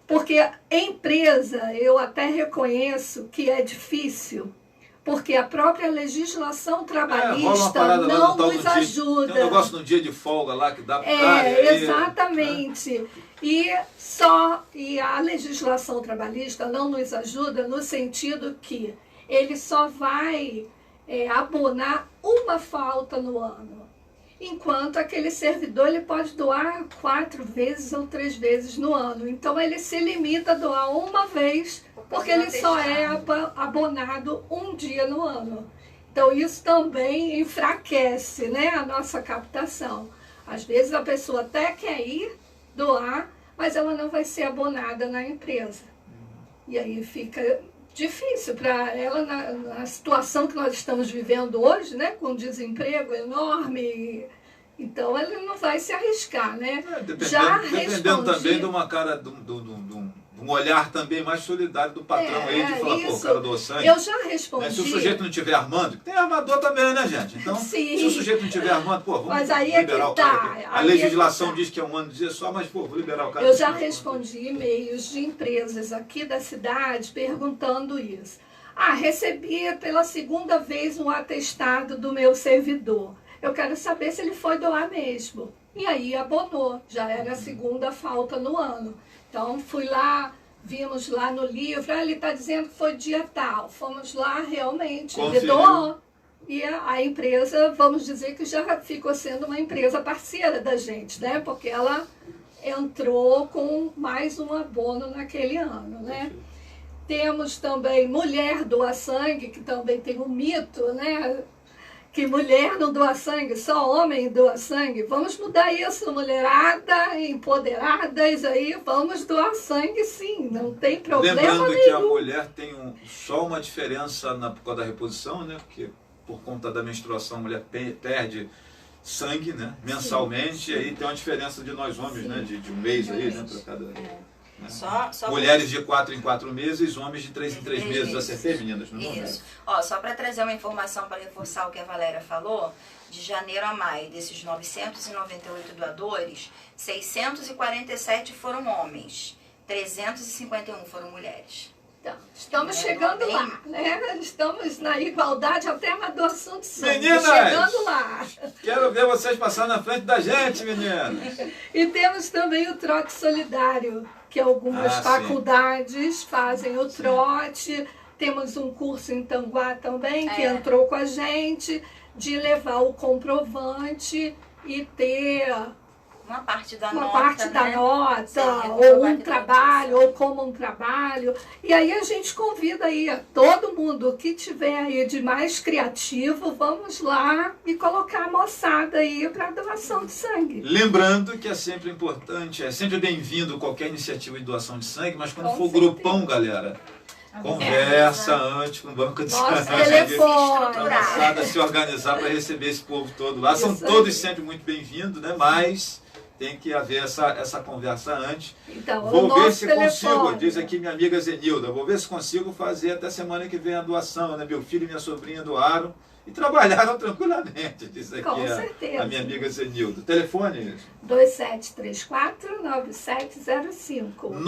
porque empresa, eu até reconheço que é difícil, porque a própria legislação trabalhista não nos ajuda. Tem um negócio no dia de folga lá que dá para exatamente. Né? E a legislação trabalhista não nos ajuda no sentido que ele só vai abonar uma falta no ano. Enquanto aquele servidor ele pode doar 4 vezes ou 3 vezes no ano. Então ele se limita a doar uma vez, porque ele só é abonado um dia no ano. Então isso também enfraquece, né, a nossa captação. Às vezes a pessoa até quer ir doar, mas ela não vai ser abonada na empresa. E aí fica difícil para ela na situação que nós estamos vivendo hoje, né, com desemprego enorme. Então ele não vai se arriscar, né? Dependendo também de uma cara de um olhar também mais solidário do patrão aí, de falar, pô, o cara doou sangue. Eu já respondi. Se o sujeito não estiver armando, tem armador também, né, gente? Então, Sim. se o sujeito não estiver armando, pô, vamos Mas aí liberar o cara. A legislação diz que é 1 ano de dia só, mas, pô, vou liberar o cara. Eu já respondi e-mails de empresas aqui da cidade perguntando isso. Recebi pela 2ª vez um atestado do meu servidor. Eu quero saber se ele foi doar mesmo. E aí abonou, já era a 2ª falta no ano. Então fui lá, vimos lá no livro, ele está dizendo que foi dia tal. Fomos lá, realmente, ele doou. E a empresa, vamos dizer que já ficou sendo uma empresa parceira da gente, né? Porque ela entrou com mais um abono naquele ano, né? Temos também mulher doa sangue, que também tem um mito, né? Que mulher não doa sangue, só homem doa sangue. Vamos mudar isso, mulherada, empoderadas aí, vamos doar sangue sim, não tem problema Lembrando nenhum. que a mulher tem só uma diferença por causa da reposição, né? Porque por conta da menstruação a mulher perde sangue, né? Mensalmente, sim. E aí tem uma diferença de nós homens, sim. Né? De um mês aí, né? Para cada... Né? Só mulheres de 4 em 4 meses, homens de 3 em 3 meses. Acertei, meninas? Não isso. Ó, só para trazer uma informação para reforçar o que a Valéria falou, de janeiro a maio, desses 998 doadores, 647 foram homens, 351 foram mulheres. Então, estamos chegando lá, né? Estamos na igualdade até na doação de sangue. Meninas! Chegando lá. Quero ver vocês passar na frente da gente, meninas. E temos também o trote solidário, que algumas faculdades fazem o trote. Temos um curso em Tanguá também, que entrou com a gente, de levar o comprovante e ter... Uma parte da nota, Sim, ou um trabalho, ou como um trabalho. E aí a gente convida aí a todo mundo que tiver aí de mais criativo, vamos lá e colocar a moçada aí para doação de sangue. Lembrando que é sempre importante, é sempre bem-vindo qualquer iniciativa de doação de sangue, mas quando for grupão, galera, conversa antes com o banco de sangue. Telefone. A moçada se organizar para receber esse povo todo lá. São todos sempre muito bem-vindos, né? Mas... tem que haver essa conversa antes. Então, vou ver se consigo, diz aqui minha amiga Zenilda, vou ver se consigo fazer até semana que vem a doação, né? Meu filho e minha sobrinha doaram e trabalharam tranquilamente, diz aqui a minha amiga Zenilda. Telefone? 2734-9705.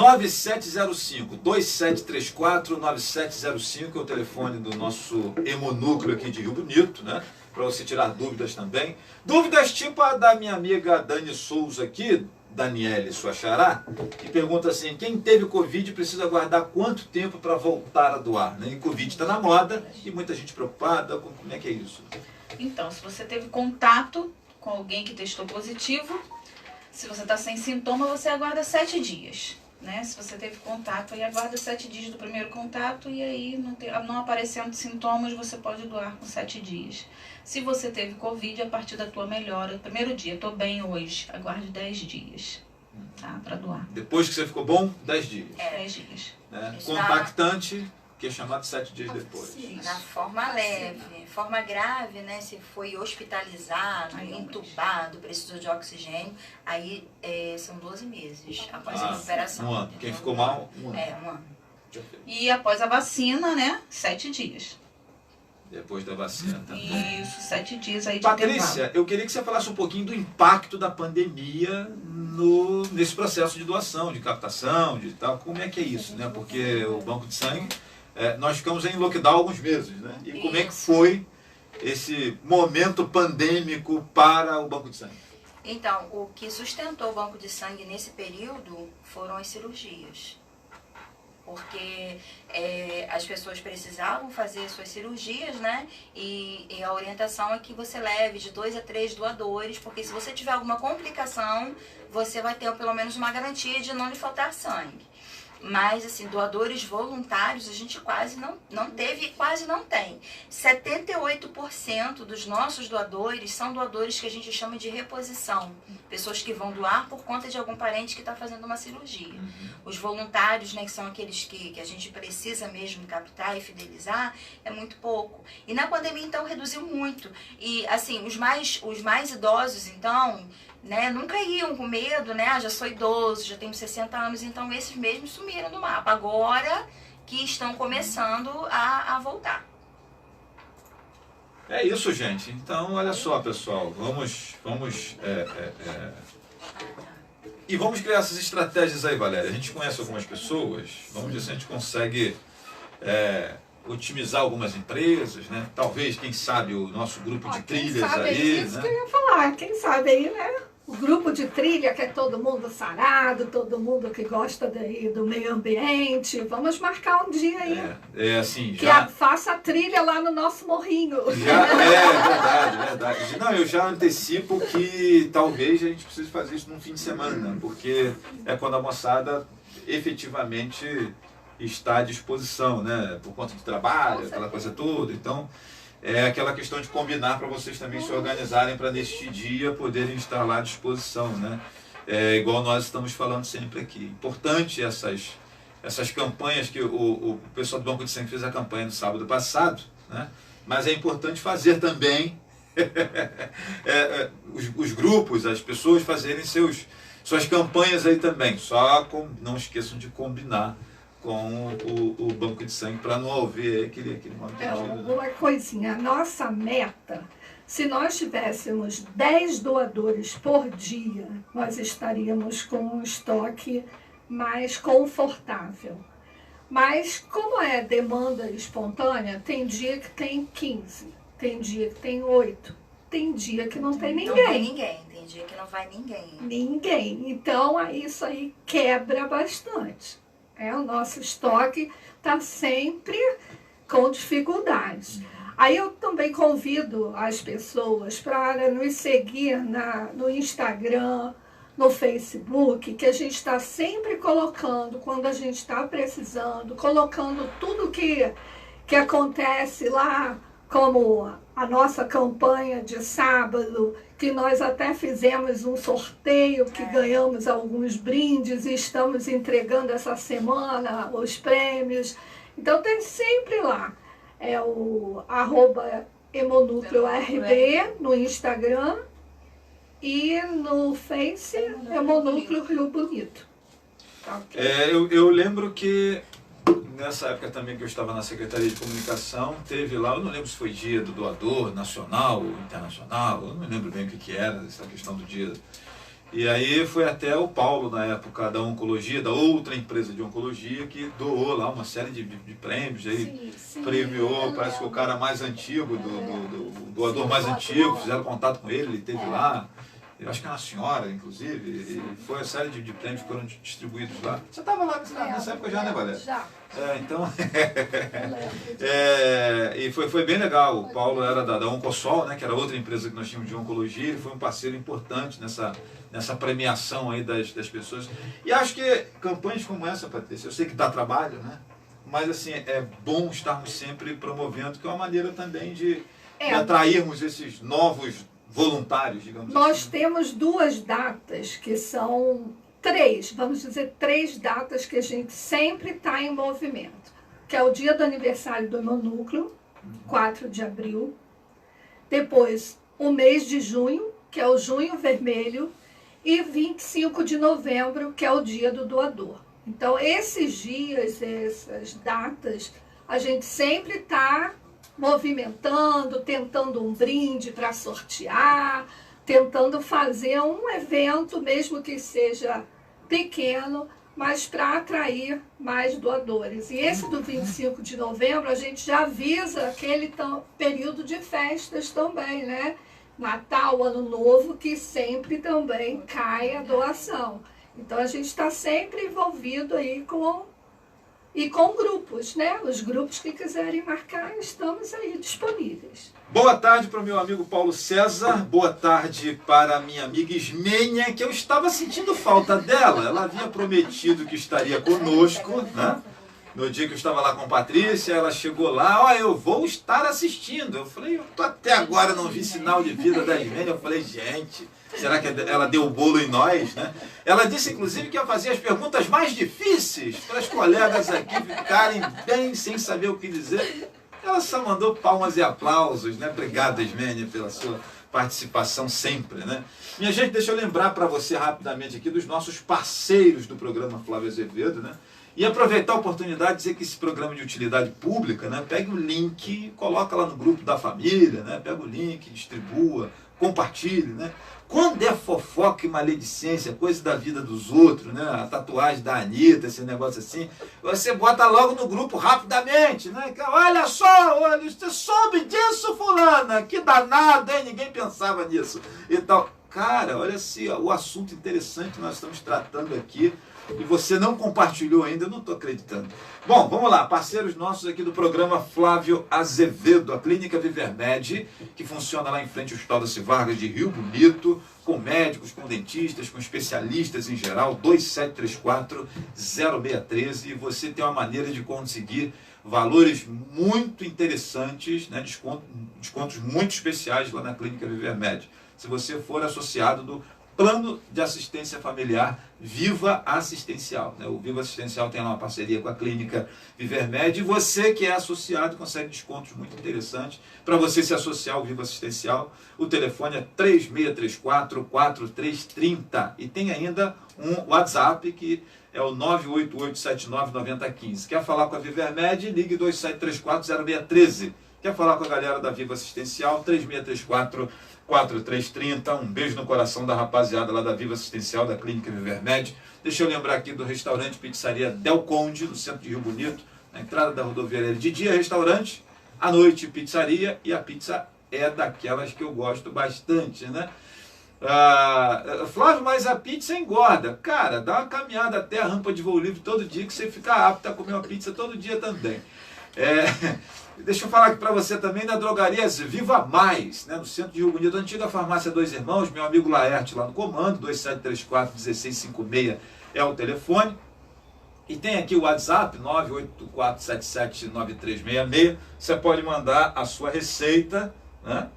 2705 é o telefone do nosso hemonúcleo aqui de Rio Bonito, né? Para você tirar dúvidas também. Dúvidas tipo a da minha amiga Dani Souza aqui, Daniele, sua xará, que pergunta assim, quem teve Covid precisa aguardar quanto tempo para voltar a doar? Né? E Covid está na moda e muita gente preocupada, como é que é isso? Então, se você teve contato com alguém que testou positivo, se você está sem sintoma, você aguarda 7 dias. Né? Se você teve contato, aí aguarda 7 dias do primeiro contato e aí não aparecendo sintomas, você pode doar com 7 dias. Se você teve Covid, a partir da tua melhora, primeiro dia, estou bem hoje, aguarde 10 dias, tá? Para doar. Depois que você ficou bom, 10 dias. 10 dias. Né? Contactante, que é chamado 7 dias depois. Sim, na forma leve. Forma grave, né? Se foi hospitalizado, entubado, precisou de oxigênio, aí são 12 meses após a recuperação. Um ano. Quem ficou mal, um ano. Um ano. E após a vacina, né? 7 dias. Depois da vacina também. Isso, 7 dias aí de Patrícia, eu queria que você falasse um pouquinho do impacto da pandemia nesse processo de doação, de captação, de tal. Como é que é isso, né? Porque o banco de sangue, nós ficamos em lockdown alguns meses, né? E como é que foi esse momento pandêmico para o banco de sangue? Então, o que sustentou o banco de sangue nesse período foram as cirurgias. Porque as pessoas precisavam fazer suas cirurgias, né? E a orientação é que você leve de 2 a 3 doadores, porque se você tiver alguma complicação, você vai ter pelo menos uma garantia de não lhe faltar sangue. Mas, assim, doadores voluntários a gente quase não teve e quase não tem. 78% dos nossos doadores são doadores que a gente chama de reposição. Pessoas que vão doar por conta de algum parente que está fazendo uma cirurgia. Os voluntários, né, que são aqueles que a gente precisa mesmo captar e fidelizar, é muito pouco. E na pandemia, então, reduziu muito. E, assim, os mais idosos, então... né, nunca iam com medo, né? Já sou idoso, já tenho 60 anos, então esses mesmos sumiram. sumiram do mapa. Agora que estão começando a voltar. É isso, gente. Então, olha só, pessoal. Vamos e vamos criar essas estratégias aí, Valéria. A gente conhece algumas pessoas. Vamos ver se a gente consegue otimizar algumas empresas, né? Talvez, quem sabe, o nosso grupo de trilhas aí, isso né? que eu ia falar. Quem sabe aí, né? O grupo de trilha, que é todo mundo sarado, todo mundo que gosta do meio ambiente. Vamos marcar um dia aí. Assim, que faça a trilha lá no nosso morrinho. Verdade. Não, eu já antecipo que talvez a gente precise fazer isso num fim de semana, porque é quando a moçada efetivamente está à disposição, né? Por conta de trabalho, aquela coisa toda. Então, é aquela questão de combinar para vocês também se organizarem para neste dia poderem estar lá à disposição, né? Igual nós estamos falando sempre aqui. Importante essas campanhas que o pessoal do Banco de Sangue fez a campanha no sábado passado, né? Mas é importante fazer também os grupos, as pessoas fazerem suas campanhas aí também. Não esqueçam de combinar com o banco de sangue para não haver aquele modo de uma coisinha, a nossa meta, se nós tivéssemos 10 doadores por dia, nós estaríamos com um estoque mais confortável. Mas como é demanda espontânea, tem dia que tem 15, tem dia que tem 8, tem dia que não tem ninguém. Não tem ninguém, tem dia que não vai ninguém. Ninguém. Então isso aí quebra bastante. O nosso estoque está sempre com dificuldades. Aí eu também convido as pessoas para nos seguir no Instagram, no Facebook, que a gente está sempre colocando, quando a gente está precisando, colocando tudo que acontece lá, como a nossa campanha de sábado, que nós até fizemos um sorteio, que ganhamos alguns brindes e estamos entregando essa semana os prêmios. Então tem sempre lá, o @hemonúcleo.rb no Instagram e no Face Hemonúcleo Rio Bonito. Tá, okay. Eu lembro que nessa época também que eu estava na Secretaria de Comunicação, teve lá, eu não lembro se foi dia do doador, nacional ou internacional, eu não lembro bem o que era essa questão do dia. E aí foi até o Paulo, na época da oncologia, da outra empresa de oncologia, que doou lá uma série de prêmios, aí premiou, parece que o cara mais antigo, do doador mais antigo, fizeram contato com ele esteve lá. Eu acho que é uma senhora, inclusive, e foi a série de prêmios que foram distribuídos lá. Você estava lá nessa época já, né, Valéria? Já. Então, e foi bem legal. O Paulo era da Oncosol, né, que era outra empresa que nós tínhamos de oncologia, ele foi um parceiro importante nessa premiação aí das pessoas. E acho que campanhas como essa, Patrícia, eu sei que dá trabalho, né? Mas assim, é bom estarmos sempre promovendo, que é uma maneira também de atrairmos esses novos voluntários, digamos assim. Nós temos 2 datas que são 3, vamos dizer 3 datas que a gente sempre está em movimento, que é o dia do aniversário do Hemonúcleo, 4 de abril, depois o mês de junho, que é o Junho Vermelho, e 25 de novembro, que é o dia do doador. Então esses dias, essas datas, a gente sempre está movimentando, tentando um brinde para sortear, tentando fazer um evento, mesmo que seja pequeno, mas para atrair mais doadores. E esse do 25 de novembro, a gente já visa aquele período de festas também, né? Natal, Ano Novo, que sempre também cai a doação. Então a gente está sempre envolvido aí com grupos, né? Os grupos que quiserem marcar, estamos aí disponíveis. Boa tarde para o meu amigo Paulo César, boa tarde para a minha amiga Ismênia, que eu estava sentindo falta dela. Ela havia prometido que estaria conosco, né? No dia que eu estava lá com a Patrícia, ela chegou lá, eu vou estar assistindo. Eu falei, até agora não vi sinal de vida da Ismênia. Eu falei, gente, será que ela deu o bolo em nós, né? Ela disse, inclusive, que ia fazer as perguntas mais difíceis para as colegas aqui ficarem bem sem saber o que dizer. Ela só mandou palmas e aplausos, né? Obrigado, Ismênia, pela sua participação sempre, né? Minha gente, deixa eu lembrar para você rapidamente aqui dos nossos parceiros do programa Flávio Azevedo, né? E aproveitar a oportunidade de dizer que esse programa de utilidade pública, né, pegue o link, coloca lá no grupo da família, né, pega o link, distribua, compartilhe, né? Quando é fofoca e maledicência, coisa da vida dos outros, né? A tatuagem da Anitta, esse negócio assim, você bota logo no grupo rapidamente, né? Olha só, olha, você soube disso, fulana? Que danado, hein? Ninguém pensava nisso. E tal. Cara, olha assim, ó, o assunto interessante que nós estamos tratando aqui, e você não compartilhou ainda, eu não estou acreditando. Bom, vamos lá, parceiros nossos aqui do programa Flávio Azevedo, a Clínica Vivermed, que funciona lá em frente ao Hospital da Vargas de Rio Bonito, com médicos, com dentistas, com especialistas em geral, 2734-0613, e você tem uma maneira de conseguir valores muito interessantes, né, descontos muito especiais lá na Clínica Vivermed. Se você for associado do Plano de Assistência Familiar Viva Assistencial, né? O Viva Assistencial tem lá uma parceria com a Clínica Vivermed, e você que é associado consegue descontos muito interessantes. Para você se associar ao Viva Assistencial, o telefone é 3634-4330, e tem ainda um WhatsApp que é o 988799015. Quer falar com a Vivermed? Ligue 2734-0613. Quer falar com a galera da Viva Assistencial? 3634-4330. Um beijo no coração da rapaziada lá da Viva Assistencial, da Clínica Vivermed. Deixa eu lembrar aqui do restaurante Pizzaria Del Conde, no centro de Rio Bonito, na entrada da rodoviária. De dia, restaurante, à noite, pizzaria, e a pizza é daquelas que eu gosto bastante, né? Flávio, mas a pizza engorda. Cara, dá uma caminhada até a rampa de voo livre todo dia, que você fica apto a comer uma pizza todo dia também. Deixa eu falar aqui para você também da Drogarias Viva Mais, né, no centro de Rio Bonito, a antiga farmácia Dois Irmãos, meu amigo Laerte lá no comando, 2734-1656 é o telefone. E tem aqui o WhatsApp, 984779366. Você pode mandar a sua receita, né,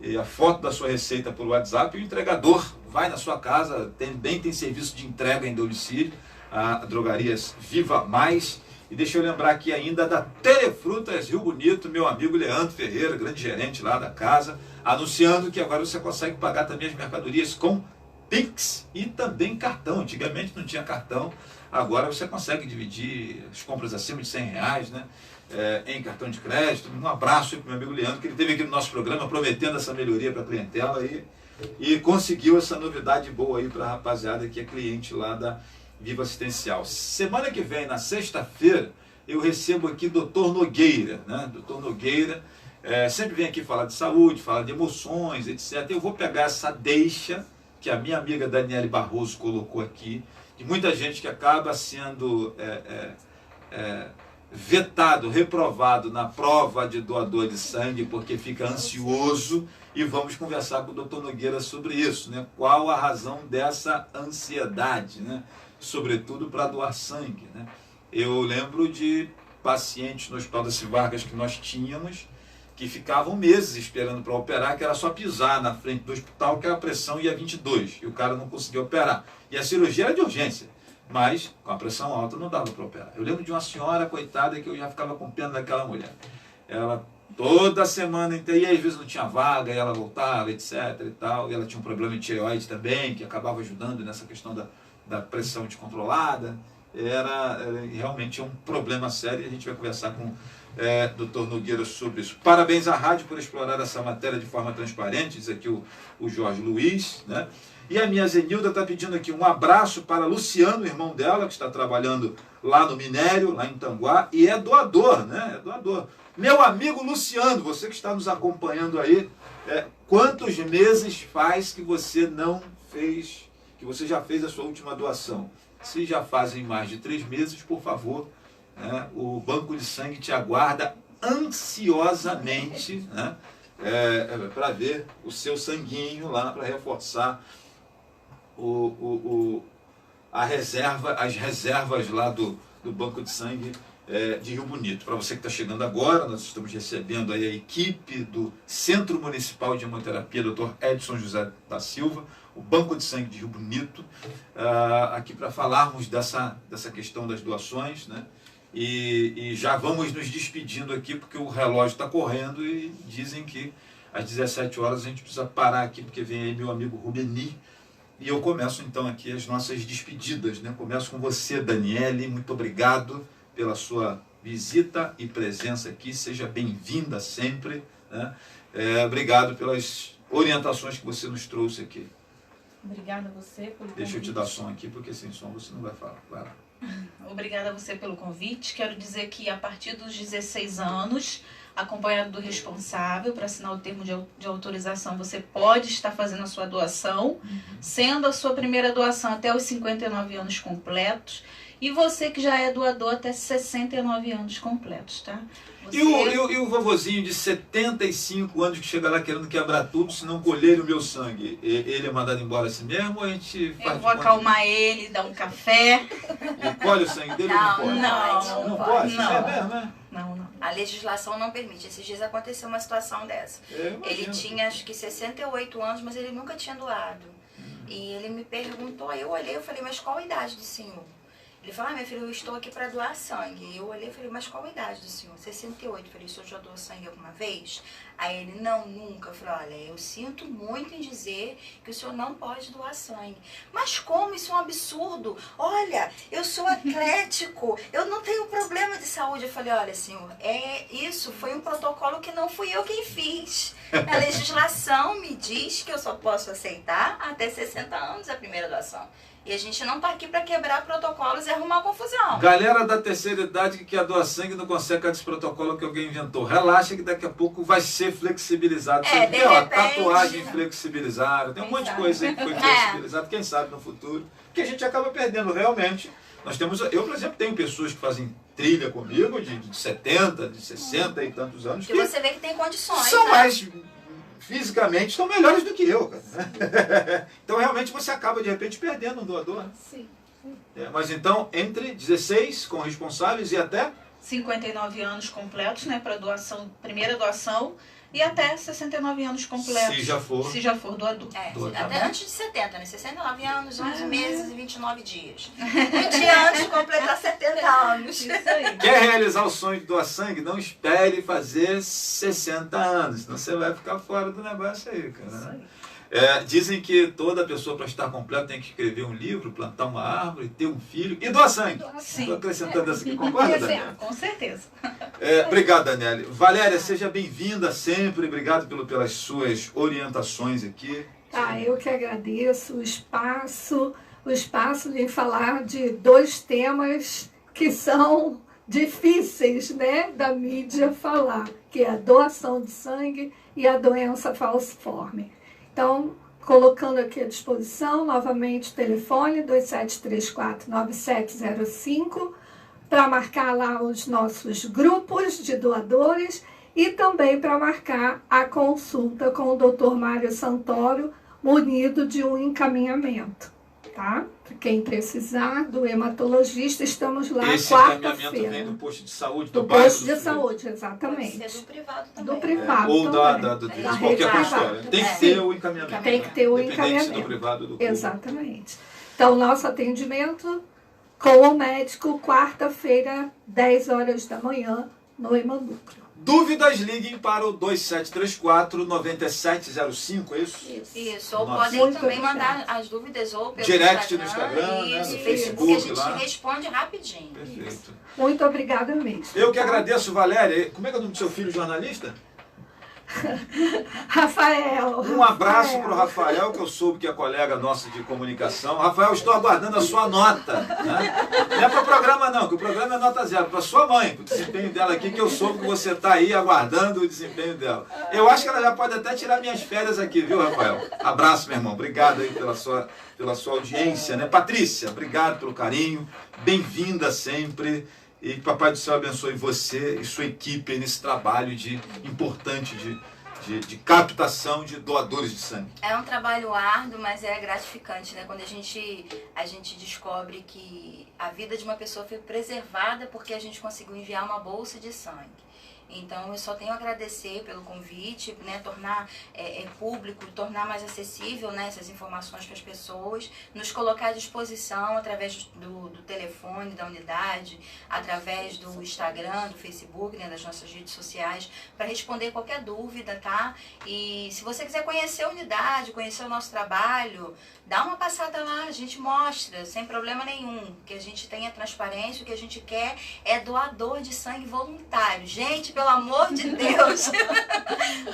e a foto da sua receita por WhatsApp, e o entregador vai na sua casa, tem serviço de entrega em domicílio, a Drogarias Viva Mais. E deixa eu lembrar aqui ainda da Telefrutas Rio Bonito, meu amigo Leandro Ferreira, grande gerente lá da casa, anunciando que agora você consegue pagar também as mercadorias com Pix e também cartão. Antigamente não tinha cartão, agora você consegue dividir as compras acima de R$100, né, em cartão de crédito. Um abraço para o meu amigo Leandro, que ele esteve aqui no nosso programa prometendo essa melhoria para a clientela e conseguiu essa novidade boa aí para a rapaziada que é cliente lá da Viva Assistencial. Semana que vem, na sexta-feira, eu recebo aqui Dr. Nogueira, né? Dr. Nogueira sempre vem aqui falar de saúde, falar de emoções, etc. Eu vou pegar essa deixa que a minha amiga Daniele Barroso colocou aqui, de muita gente que acaba sendo vetado, reprovado na prova de doador de sangue porque fica ansioso, e vamos conversar com o Dr. Nogueira sobre isso, né? Qual a razão dessa ansiedade, né? Sobretudo para doar sangue, né? Eu lembro de pacientes no Hospital da Vargas que nós tínhamos, que ficavam meses esperando para operar, que era só pisar na frente do hospital que a pressão ia 22, e o cara não conseguia operar. E a cirurgia era de urgência, mas com a pressão alta não dava para operar. Eu lembro de uma senhora, coitada, que eu já ficava com pena daquela mulher. Ela toda semana inteira, e às vezes não tinha vaga, e ela voltava, etc. e tal, e ela tinha um problema de tireoide também, que acabava ajudando nessa questão da pressão descontrolada. Era realmente um problema sério, e a gente vai conversar com o Dr. Nogueira sobre isso. Parabéns à rádio por explorar essa matéria de forma transparente, diz aqui o Jorge Luiz, né? E a minha Zenilda está pedindo aqui um abraço para Luciano, irmão dela, que está trabalhando lá no minério, lá em Tanguá, e é doador, né? É doador. Meu amigo Luciano, você que está nos acompanhando aí, quantos meses faz que você não fez, que você já fez a sua última doação? Se já fazem mais de 3 meses, por favor, né, o banco de sangue te aguarda ansiosamente, né, para ver o seu sanguinho lá, para reforçar as reservas lá do banco de sangue de Rio Bonito. Para você que está chegando agora, nós estamos recebendo aí a equipe do Centro Municipal de Hemoterapia, Dr. Edson José da Silva, o Banco de Sangue de Rio Bonito, aqui para falarmos dessa questão das doações, né? E já vamos nos despedindo aqui, porque o relógio está correndo e dizem que às 17 horas a gente precisa parar aqui, porque vem aí meu amigo Rubeni E eu começo então aqui as nossas despedidas, né? Começo com você, Daniele, muito obrigado pela sua visita e presença aqui, seja bem-vinda sempre, né? Obrigado pelas orientações que você nos trouxe aqui. Obrigada a você pelo convite. Deixa eu te dar som aqui, porque sem som você não vai falar. Vai lá. Obrigada a você pelo convite. Quero dizer que a partir dos 16 anos, acompanhado do responsável para assinar o termo de autorização, você pode estar fazendo a sua doação, sendo a sua primeira doação até os 59 anos completos, e você que já é doador até 69 anos completos, tá? Você... E o vovozinho de 75 anos que chega lá querendo quebrar tudo, se não colher o meu sangue, ele é mandado embora assim mesmo ou a gente faz? Eu vou acalmar ele, dar um café. E colhe o sangue dele ou não pode? Não pode? Não. É mesmo, né? Não. A legislação não permite. Esses dias aconteceu uma situação dessa. Ele tinha acho que 68 anos, mas ele nunca tinha doado. E ele me perguntou, aí eu olhei, eu falei, mas qual a idade do senhor? Ele falou, minha filha, eu estou aqui para doar sangue. Eu olhei e falei, mas qual a idade do senhor? 68. Eu falei, o senhor já doou sangue alguma vez? Aí ele, não, nunca. Eu falei, olha, eu sinto muito em dizer que o senhor não pode doar sangue. Mas como? Isso é um absurdo. Olha, eu sou atlético, eu não tenho problema de saúde. Eu falei, olha, senhor, isso foi um protocolo que não fui eu quem fiz. A legislação me diz que eu só posso aceitar até 60 anos a primeira doação. E a gente não está aqui para quebrar protocolos e arrumar confusão. Galera da terceira idade que quer doar sangue não consegue esse protocolo que alguém inventou. Relaxa que daqui a pouco vai ser flexibilizado. Você de viu, repente, tatuagem flexibilizada. Tem um monte de coisa aí que foi flexibilizada. Quem sabe no futuro. Porque a gente acaba perdendo realmente. Eu, por exemplo, tenho pessoas que fazem trilha comigo de 70, de 60 e tantos anos. E você vê que tem condições. São né? mais... fisicamente estão melhores do que eu, cara. Então realmente você acaba de repente perdendo um doador. Sim. Mas então, entre 16 com responsáveis e até 59 anos completos, né, para doação, primeira doação, e até 69 anos completos. Se já for doador. Até antes de 70, né? 69 anos, 11 meses e 29 dias. Um dia antes de completar 70 anos. Isso aí. Quer realizar o sonho de doar sangue? Não espere fazer 60 anos, senão você vai ficar fora do negócio aí, cara. Isso aí. Dizem que toda pessoa, para estar completa, tem que escrever um livro, plantar uma árvore, ter um filho e doar sangue. Estou acrescentando essa aqui, concorda, Daniela? Com certeza. Obrigado, Daniele. Valéria, seja bem-vinda sempre. Obrigado pelas suas orientações aqui. Eu que agradeço o espaço em falar de dois temas que são difíceis, né, da mídia falar, que é a doação de sangue e a doença falciforme. Então, colocando aqui à disposição, novamente, o telefone 2734-9705, para marcar lá os nossos grupos de doadores e também para marcar a consulta com o Dr. Mário Santoro, munido de um encaminhamento. Tá? Quem precisar do hematologista, estamos lá esse encaminhamento quarta-feira. vem do posto de saúde Do bairro posto de Sul. saúde, exatamente. Pode ser do privado também. Do privado Ou também. de Da qualquer rede pessoa. privada. Tem que ter o encaminhamento. Tem que ter o Independente encaminhamento. do privado ou do público. Exatamente. Então, nosso atendimento com o médico, quarta-feira, 10 horas da manhã, no Hemanúcleo. Dúvidas, liguem para o 2734-9705, é isso? Isso, ou Nossa. podem Muito também obrigada. mandar as dúvidas ou pelo Direct no Instagram, né, isso, no Facebook, a Facebook gente lá. responde rapidinho. Perfeito. Muito obrigada mesmo. Eu que agradeço, Valéria. Como é que é o nome do seu filho jornalista? Rafael. Um abraço para o Rafael, que eu soube que é colega nosso de comunicação. Rafael, estou aguardando a sua nota. Né? Não é para o programa não, que o programa é nota zero. Para sua mãe, para o desempenho dela aqui, que eu soube que você está aí aguardando o desempenho dela. Eu acho que ela já pode até tirar minhas férias aqui, viu, Rafael? Abraço, meu irmão. Obrigado aí pela sua audiência. Né? Patrícia, obrigado pelo carinho. Bem-vinda sempre. E que Papai do Céu abençoe você e sua equipe nesse trabalho importante de captação de doadores de sangue. É um trabalho árduo, mas é gratificante, né? Quando a gente descobre que a vida de uma pessoa foi preservada porque a gente conseguiu enviar uma bolsa de sangue. Então, eu só tenho a agradecer pelo convite, né, tornar público, tornar mais acessível, né, essas informações para as pessoas, nos colocar à disposição através do telefone da unidade, através do Instagram, do Facebook, né, das nossas redes sociais, para responder qualquer dúvida, tá? E se você quiser conhecer a unidade, conhecer o nosso trabalho, dá uma passada lá, a gente mostra, sem problema nenhum, que a gente tenha transparência, o que a gente quer é doador de sangue voluntário. Gente, pelo amor de Deus,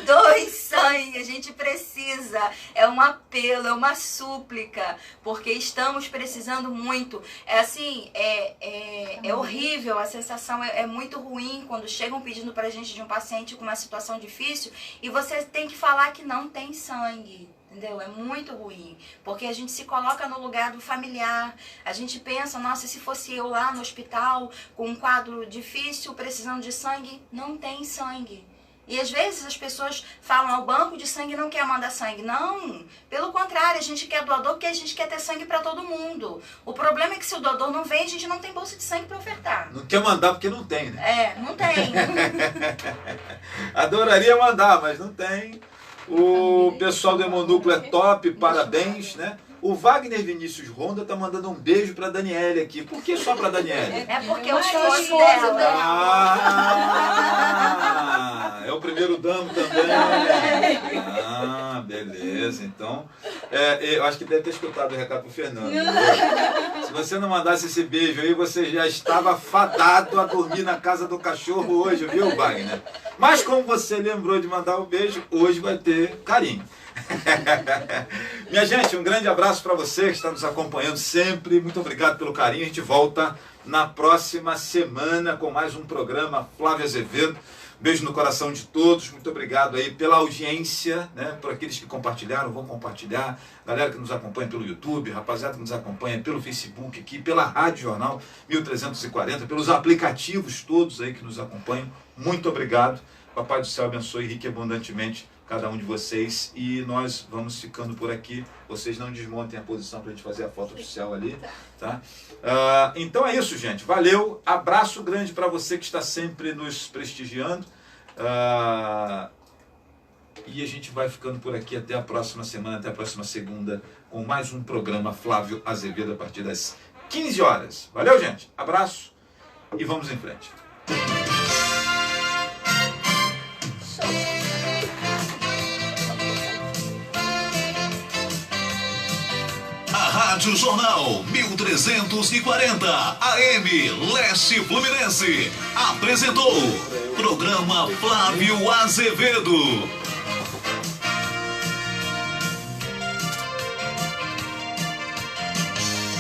doe sangue, a gente precisa, é um apelo, é uma súplica, porque estamos precisando muito. É assim, é horrível, a sensação é muito ruim quando chegam pedindo pra gente de um paciente com uma situação difícil e você tem que falar que não tem sangue. Entendeu? É muito ruim, porque a gente se coloca no lugar do familiar, a gente pensa, nossa, se fosse eu lá no hospital com um quadro difícil, precisando de sangue, não tem sangue. E às vezes as pessoas falam, o banco de sangue não quer mandar sangue. Não, pelo contrário, a gente quer doador porque a gente quer ter sangue para todo mundo. O problema é que se o doador não vem, a gente não tem bolsa de sangue para ofertar. Não quer mandar porque não tem, né? Não tem. Adoraria mandar, mas não tem. O pessoal do Hemonúcleo é top, parabéns, né? O Wagner Vinícius Ronda tá mandando um beijo pra Daniele aqui. Por que só pra Daniele? É porque eu sou a esposa dela. É o primeiro damo também. Beleza. Então, eu acho que deve ter escutado o recado pro Fernando. Se você não mandasse esse beijo aí, você já estava fadado a dormir na casa do cachorro hoje, viu, Wagner? Mas como você lembrou de mandar o beijo, hoje vai ter carinho. Minha gente, um grande abraço para você que está nos acompanhando sempre. Muito obrigado pelo carinho. A gente volta na próxima semana com mais um programa Flávio Azevedo. Beijo no coração de todos. Muito obrigado aí pela audiência, né? Por aqueles que compartilharam, vão compartilhar. Galera que nos acompanha pelo YouTube, rapaziada que nos acompanha pelo Facebook aqui, pela Rádio Jornal 1340, pelos aplicativos todos aí que nos acompanham. Muito obrigado. Papai do céu abençoe rique e abundantemente cada um de vocês, e nós vamos ficando por aqui. Vocês não desmontem a posição para a gente fazer a foto oficial ali, tá? Então é isso, gente. Valeu, abraço grande para você que está sempre nos prestigiando, e a gente vai ficando por aqui até a próxima semana, até a próxima segunda, com mais um programa Flávio Azevedo a partir das 15 horas. Valeu, gente. Abraço e vamos em frente. Rádio Jornal 1340 AM Leste Fluminense apresentou programa Flávio Azevedo.